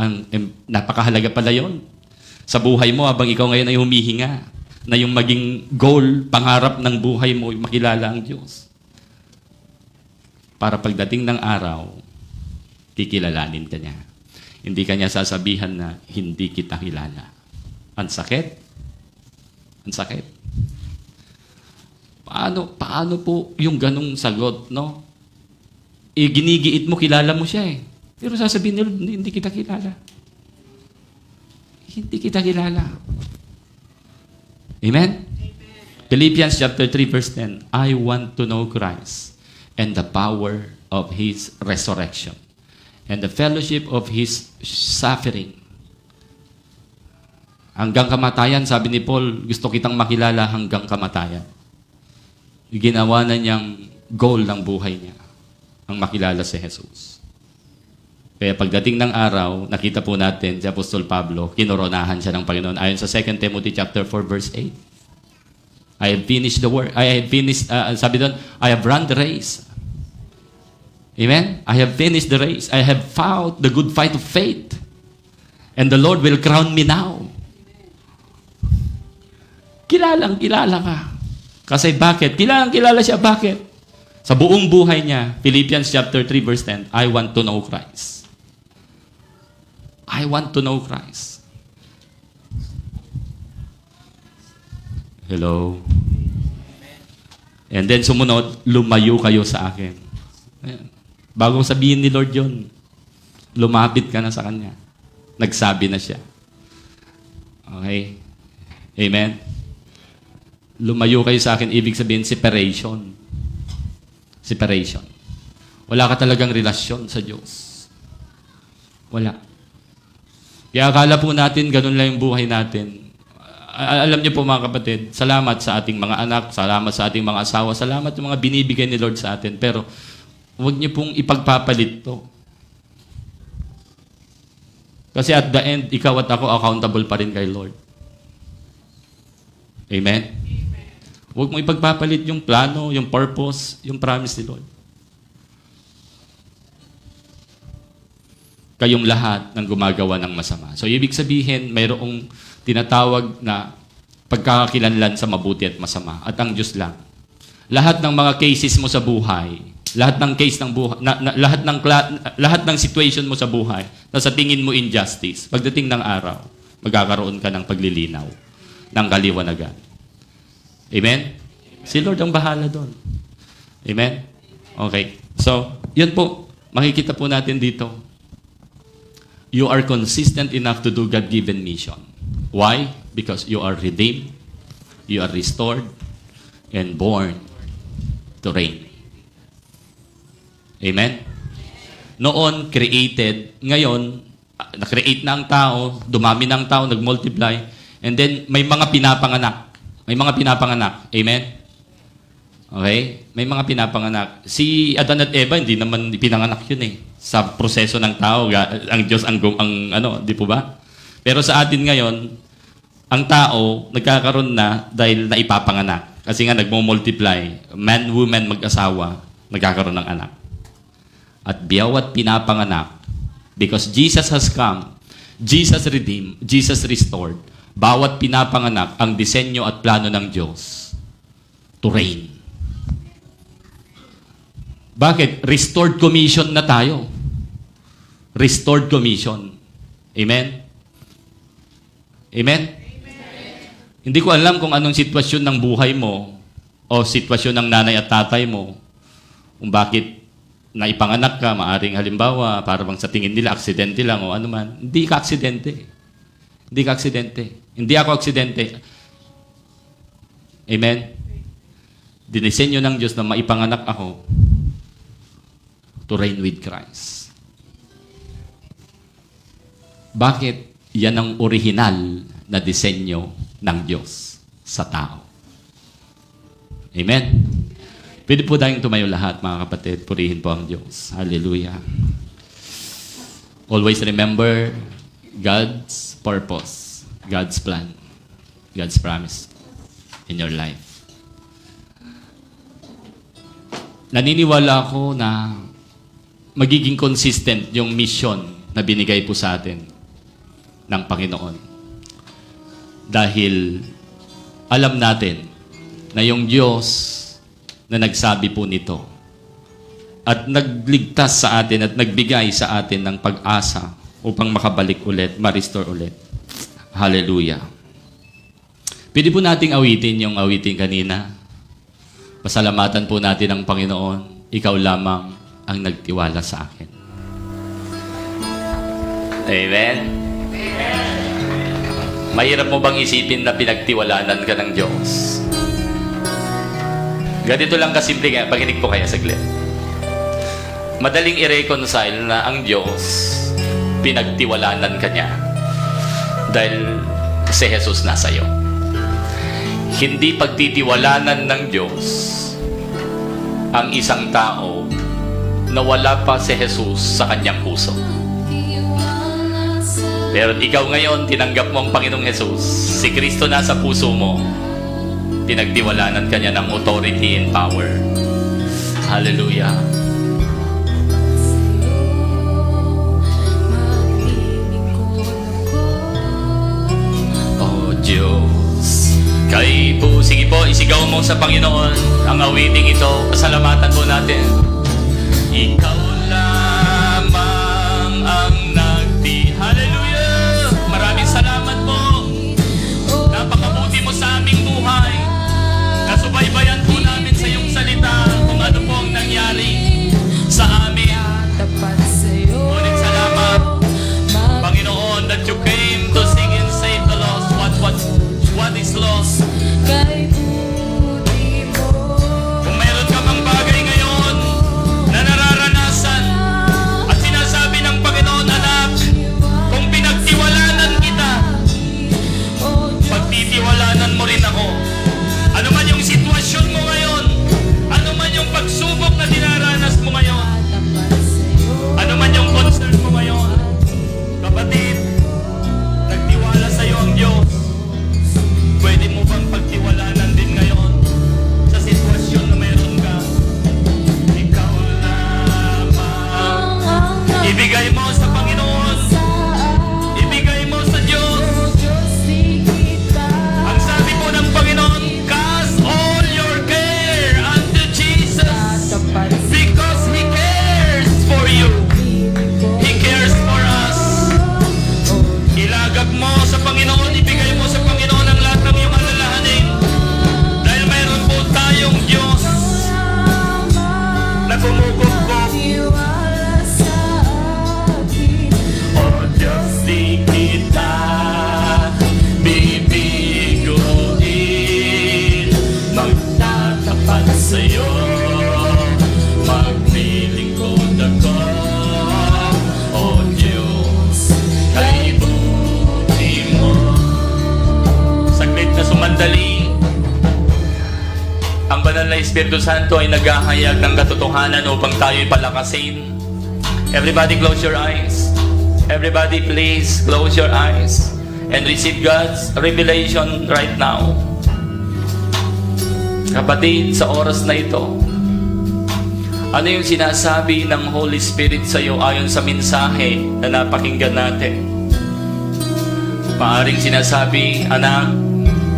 S1: Napakahalaga pala yun. Sa buhay mo, habang ikaw ngayon ay humihinga, na yung maging goal, pangarap ng buhay mo, makilala ang Diyos. Para pagdating ng araw, kikilalanin ka niya. Hindi ka niya sasabihan na hindi kita kilala. Ang sakit. Ang sakit. Paano po yung ganong sagot, no? Ginigiit mo, kilala mo siya eh. Pero sasabihin nila, hindi kita kilala. Hindi kita kilala. Amen? Philippians chapter 3 verse 10, I want to know Christ and the power of His resurrection and the fellowship of His suffering. Hanggang kamatayan, sabi ni Paul, gusto kitang makilala hanggang kamatayan. Ginawa na niyang goal ng buhay niya, ang makilala si Jesus. Kaya pagdating ng araw, nakita po natin si Apostol Pablo, kinoronahan siya ng Panginoon. Ayon sa 2 Timothy chapter 4 verse 8. I have finished the work. Sabi doon, I have run the race. Amen? I have finished the race. I have fought the good fight of faith. And the Lord will crown me now. Kilala ka. Kasi bakit? Kilala siya. Bakit? Sa buong buhay niya, Philippians chapter 3 verse 10, I want to know Christ. I want to know Christ. Hello? And then sumunod, lumayo kayo sa akin. Ayan. Bago sabihin ni Lord yun, lumapit ka na sa Kanya. Nagsabi na siya. Okay? Amen? Lumayo kayo sa akin, ibig sabihin separation. Separation. Wala ka talagang relasyon sa Diyos. Wala. Kaya akala po natin, ganun lang yung buhay natin. Alam niyo po mga kapatid, salamat sa ating mga anak, salamat sa ating mga asawa, salamat yung mga binibigay ni Lord sa atin. Pero, huwag niyo pong ipagpapalit to. Kasi at the end, ikaw at ako accountable pa rin kay Lord. Amen? Huwag mong ipagpapalit yung plano, yung purpose, yung promise ni Lord. Kayong lahat ng gumagawa ng masama. So, ibig sabihin, mayroong tinatawag na pagkakakilanlan sa mabuti at masama. At ang Diyos lang. Lahat ng mga cases mo sa buhay, lahat ng case ng buhay, lahat ng situation mo sa buhay, na sa tingin mo injustice, pagdating ng araw, magkakaroon ka ng paglilinaw, ng kaliwanagan. Amen? Si Lord ang bahala doon. Amen? Okay. So, yun po, makikita po natin dito. You are consistent enough to do God-given mission. Why? Because you are redeemed, you are restored, and born to reign. Amen? Noon, created. Ngayon, na-create na ang tao, dumami na ang tao, nag-multiply, and then may mga pinapanganak. May mga pinapanganak. Amen? Okay? May mga pinapanganak. Si Adan at Eva, hindi naman pinanganak yun eh. Sa proseso ng tao, ang Diyos di po ba? Pero sa atin ngayon, ang tao nagkakaroon na dahil naipapanganak. Kasi nga nagmo-multiply. Man, woman, mag-asawa, nagkakaroon ng anak. At biyawat pinapanganak, because Jesus has come, Jesus redeemed, Jesus restored, bawat pinapanganak ang disenyo at plano ng Diyos to reign. Bakit? Restored commission na tayo. Restored commission. Amen? Amen? Hindi ko alam kung anong sitwasyon ng buhay mo o sitwasyon ng nanay at tatay mo. Kung bakit naipanganak ka, maaring halimbawa, para bang sa tingin nila, aksidente lang o ano man. Hindi ka aksidente. Hindi ka aksidente. Hindi ako aksidente. Amen? Dinisenyo ng Diyos na maipanganak ako to reign with Christ. Bakit? Yan ang original na disenyo ng Diyos sa tao. Amen? Pwede po tayong tumayo lahat, mga kapatid. Purihin po ang Diyos. Hallelujah. Always remember God's purpose, God's plan, God's promise in your life. Naniniwala ako na magiging consistent yung mission na binigay po sa atin ng Panginoon. Dahil alam natin na yung Diyos na nagsabi po nito at nagligtas sa atin at nagbigay sa atin ng pag-asa upang makabalik ulit, ma-restore ulit. Hallelujah. Pwede po nating awitin yung awitin kanina. Pasalamatan po natin ang Panginoon. Ikaw lamang ang nagtiwala sa akin. Amen? Mahirap mo bang isipin na pinagtiwalanan ka ng Diyos? Ganito lang kasimple nga, pakinig po kaya saglit. Madaling i-reconcile na ang Diyos, pinagtiwalanan ka niya dahil si Jesus nasa iyo. Hindi pagtitiwalanan ng Diyos ang isang tao na wala pa si Jesus sa kanyang puso. Pero ikaw ngayon, tinanggap mo ang Panginoong Jesus. Si Kristo nasa puso mo. Pinagtiwalanan ka niya ng authority and power. Hallelujah. Oh Diyos, kayo po, sige po, isigaw mo sa Panginoon ang awiting ito. Pasalamatan po natin. Ikaw lamang ang Hallelujah! Maraming salamat po. Napakabuti mo sa aming buhay. Nasubaybayan po namin sa iyong salita kung ano po ang nangyari sa amin. Ngunit salamat, Panginoon, that you came to sing and save the lost. What is lost? Kung mayroon ka mang bagay ngayon na nararanasan at sinasabi ng Panginoon, anak, kung pinagtiwalanan kita, pagtitiwalanan mo rin ako. Ano man yung sitwasyon mo ngayon, ano man yung pagsubok na dinaranas mo ngayon, ano man yung concern mo ngayon, kapatid, nagtiwala sa iyo ang Diyos. Pwede mo bang pagtiwalanan din ngayon sa sitwasyon na mayroon ka? Ikaw lamang. Ibigay mo sa Panginoon. Ibigay mo sa Diyos. Ang sabi po ng Panginoon, cast all your care unto Jesus because He cares for you. He cares for us. Ilagak mo sa Panginoon, ibigay mo sa Panginoon ang lahat ng iyong alalahanin. Dahil mayroon po tayong Diyos na gumugugog. O Diyos, di kita bibiguin, magtatapat sa'yo, maglilingkod ako. O Diyos, kay buti mo. Saglit na sumandali, ang banal na Espiritu Santo ay naghahayag ng katotohanan upang tayo'y palakasin. Everybody close your eyes. Everybody please close your eyes and receive God's revelation right now. Kapatid, sa oras na ito, ano yung sinasabi ng Holy Spirit sa iyo ayon sa mensahe na napakinggan natin? Maaring sinasabi, anak,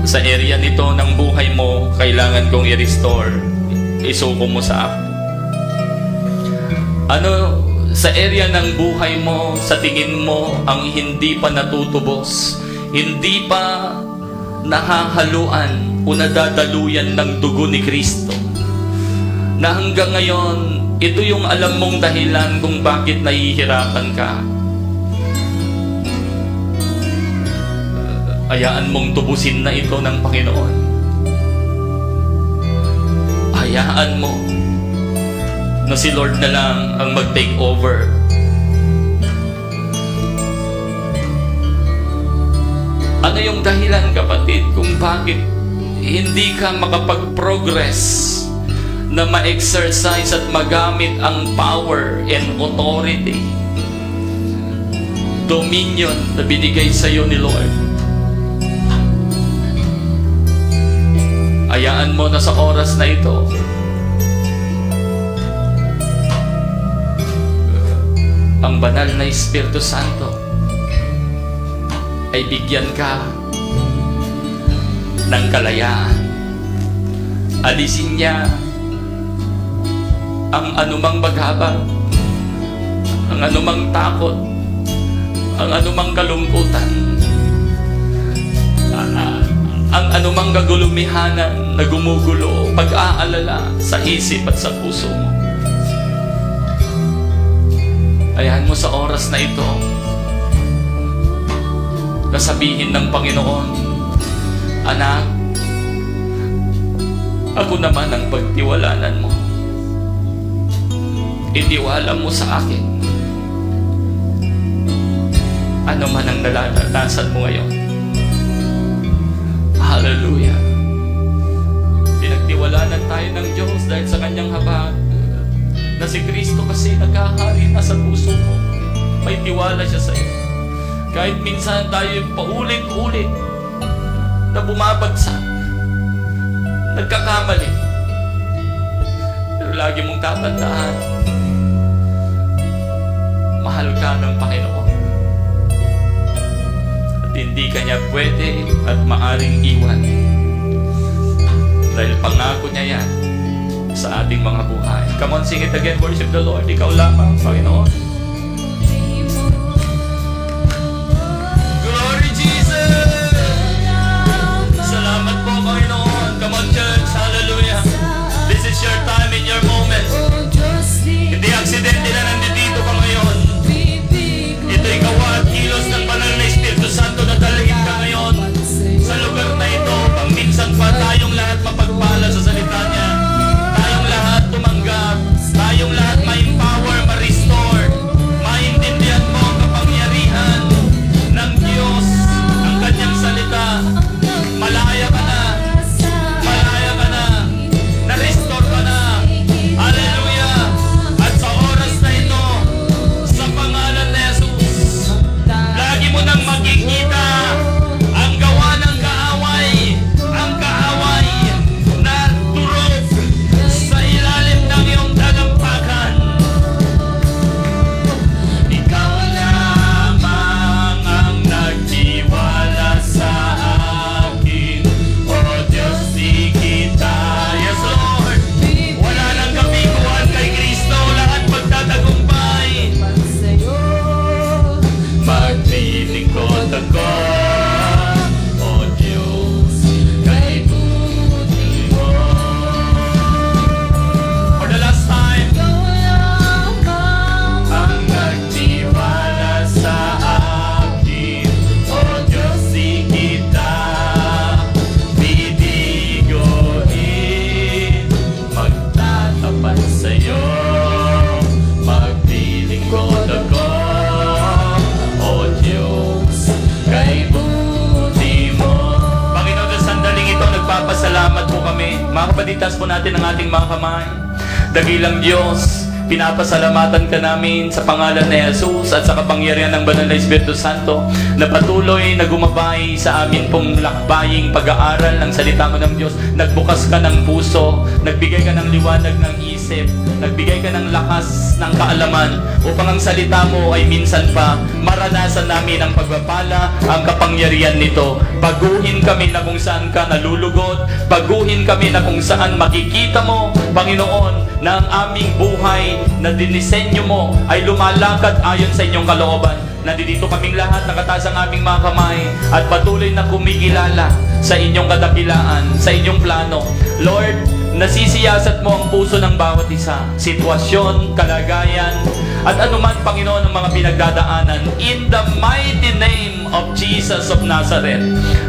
S1: sa area nito ng buhay mo, kailangan kong i-restore. Isuko mo sa akin. Ano sa area ng buhay mo, sa tingin mo, ang hindi pa natutubos, hindi pa nahahaluan o nadadaluyan ng dugo ni Kristo, na hanggang ngayon, ito yung alam mong dahilan kung bakit nahihirapan ka. Hayaan mong tubusin na ito ng Panginoon. Hayaan mo na si Lord na lang ang mag-take over. Ano yung dahilan, kapatid, kung bakit hindi ka makapag-progress na ma-exercise at magamit ang power and authority, dominion na binigay sa iyo ni Lord? Hayaan mo na sa oras na ito, ang banal na Espiritu Santo ay bigyan ka ng kalayaan. Alisin niya ang anumang bagabag, ang anumang takot, ang anumang kalungkutan, ang anumang kagulumihanan na gumugulo, pag-aalala sa isip at sa puso mo. Ayan mo sa oras na ito, nasabihin ng Panginoon, anak, ako naman ang pagtiwalanan mo. Itiwala mo sa akin. Ano man ang nalalanasan mo ngayon. Hallelujah. Pinagtiwalanan tayo ng Diyos dahil sa kanyang habag na si Kristo kasi nagkahari na sa puso mo. May tiwala siya sa iyo. Kahit minsan tayo paulit-ulit na bumabagsak, nagkakamali, pero lagi mong tatandaan, mahal ka ng Panginoon at hindi ka niya pwede at maaring iwan, dahil pangako niya yan sa ating mga buhay. Come on, sing it again. Worship the Lord. Ikaw lamang, Panginoon. Glory Jesus! Salamat po, Panginoon. Come on, church. Hallelujah. This is your time and your moment. Hindi aksidente na nandito ka ngayon. Ito'y gawa at kilos ng banal na Espiritu Santo na dalhin ka ngayon sa lugar na ito. Pang minsan pa tayong lahat mapagpala sa salita niya. Tayong lahat tumanggap. Tayong lahat ma-empower, ma-restore. Maintindihan mo ang kapangyarihan ng Diyos, ang kanyang salita. Malaya ka na. Malaya ka na. Na-restore ka na. Hallelujah. At sa oras na ito, sa pangalan ni Jesus, lagi mo nang makikita ang gawa ng kaaway, ang kaaway na turog sa ilalim ng iyong dalampagan. Ikaw lamang ang nagtiwala sa akin, O Diyos, di kita. Yes, Lord. Wala nang kapiguan kay Kristo, lahat magtatagumpay. Maglilingkod ako, O Diyos, kay buti mo. For the last time, ang nagtiwala sa akin, O Diyos, di kita bibiguin. Magtatapat sa'yo, maglilingkod ako, O Diyos, kay buti mo. Panginoon, sa sandaling ito, nagpapasalamat po kami. Mga kapatid, taas po natin ang ating mga kamay. Dakilang Diyos, pinapasalamatan ka namin sa pangalan ni Jesus at sa kapangyarihan ng Banal na Espiritu Santo na patuloy na gumabay sa amin pong lakbaying pag-aaral ng salita mo ng Diyos. Nagbukas ka ng puso, nagbigay ka ng liwanag ng isip, nagbigay ka ng lakas ng kaalaman upang ang salita mo ay minsan pa maranasan namin ang pagpapala, ang kapangyarihan nito. Baguhin kami na kung saan ka nalulugod, baguhin kami na kung saan makikita mo, Panginoon, na ang aming buhay na dinisenyo mo ay lumalakad ayon sa inyong kalooban. nandito kaming lahat, nakataas ang aming mga kamay at patuloy na kumikilala sa inyong kadakilaan, sa inyong plano. Lord, nasisiyasat mo ang puso ng bawat isa, sitwasyon, kalagayan, at anuman, Panginoon, ang mga pinagdadaanan. In the mighty name of Jesus of Nazareth,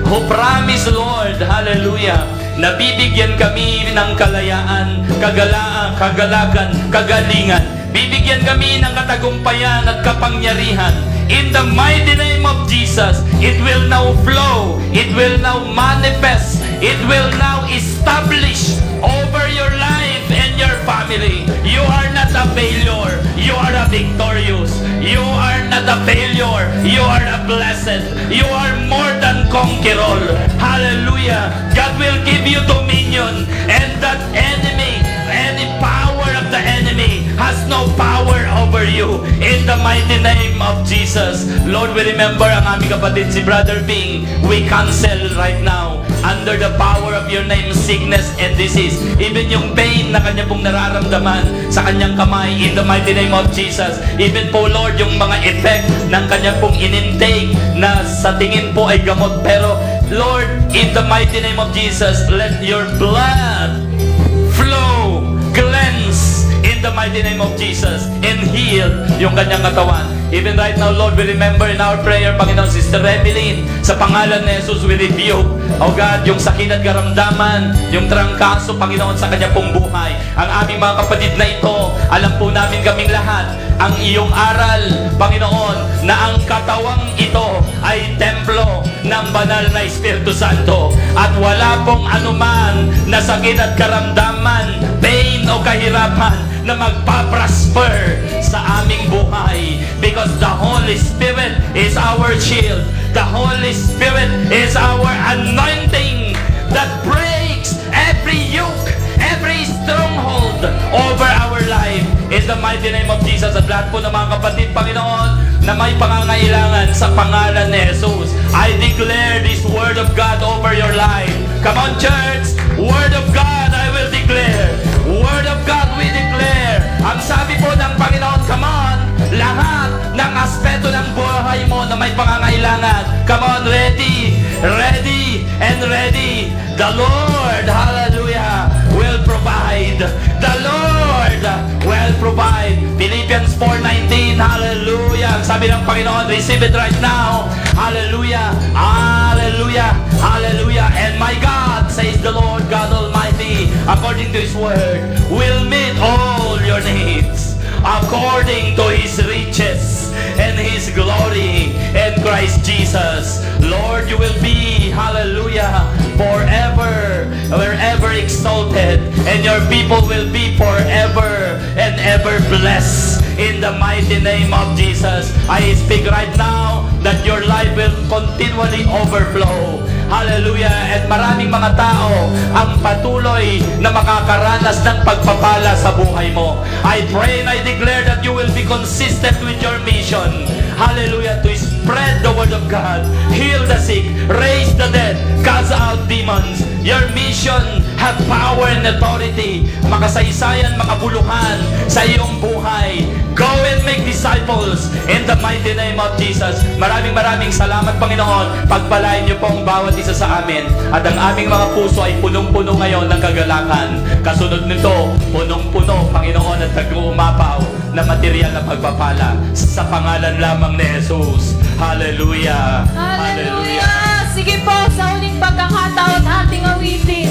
S1: who promised, Lord, hallelujah, na bibigyan kami ng kalayaan, kagalagan, kagalingan. Bibigyan kami ng katagumpayan at kapangyarihan. In the mighty name of Jesus, it will now flow, it will now manifest, it will now establish over your life and your family. You are not a failure, you are a victorious. You are not a failure, you are a blessed. You are more than conqueror. Hallelujah. God will give you dominion, and that enemy, any power of the enemy has no power over you. In the mighty name of Jesus. Lord, we remember ang aming kapatid si Brother Bing. We cancel right now, under the power of your name, sickness and disease. Even yung pain na kanya pong nararamdaman sa kanyang kamay, in the mighty name of Jesus. Even po, Lord, yung mga effect ng kanya pong in-intake na sa tingin po ay gamot. Pero, Lord, in the mighty name of Jesus, let your blood flow, cleanse, in the mighty name of Jesus, and heal yung kanyang katawan. Even right now, Lord, we remember in our prayer, Panginoon, Sister Emeline, sa pangalan ni Jesus, we rebuke, oh God, yung sakit at karamdaman, yung trangkaso, Panginoon, sa kanya pong buhay. Ang aming mga kapatid na ito, alam po namin kaming lahat, ang iyong aral, Panginoon, na ang katawang ito ay templo ng banal na Espiritu Santo, at wala pong anuman na sakit at karamdaman, pain o kahirapan na magpaprosper sa aming buhay, because the Holy Spirit is our shield. The Holy Spirit is our anointing that breaks every yoke, every stronghold over our life. In the mighty name of Jesus, at lahat po ng mga kapatid, Panginoon, na may pangangailangan sa pangalan ni Jesus, I declare this word of God over your life. Come on, church! Word of God, I will declare. Word of God, we declare. Ang sabi po ng Panginoon, come on, lahat ng aspeto ng buhay mo na may pangangailangan. Come on, ready, ready, and ready. The Lord, hallelujah, will provide. The Lord will provide. Philippians 4:19, hallelujah. Ang sabi ng Panginoon, receive it right now. Hallelujah, hallelujah, hallelujah. And my God, says the Lord God Almighty, according to His word, will meet all your needs according to His riches and His glory in Christ Jesus. Lord, you will be, hallelujah, forever, wherever exalted, and your people will be forever and ever blessed. In the mighty name of Jesus, I speak right now that your life will continually overflow. Hallelujah. At maraming mga tao ang patuloy na makakaranas ng pagpapala sa buhay mo. I pray and I declare that you will be consistent with your mission. Hallelujah. To spread the word of God, heal the sick, raise the dead, cast out demons. Your mission have power and authority. Makasaysayan, makabuluhan sa iyong buhay. Go and make disciples in the mighty name of Jesus. Maraming salamat, Panginoon. Pagpalain niyo po ang bawat isa sa amin. At ang aming mga puso ay punong-puno ngayon ng kagalakan. Kasunod nito, punong-puno, Panginoon, at nag-uumapaw na material na pagpapala sa pangalan lamang ni Jesus. Hallelujah.
S2: Hallelujah! Sige po, sa huling pagkakataon ating awitin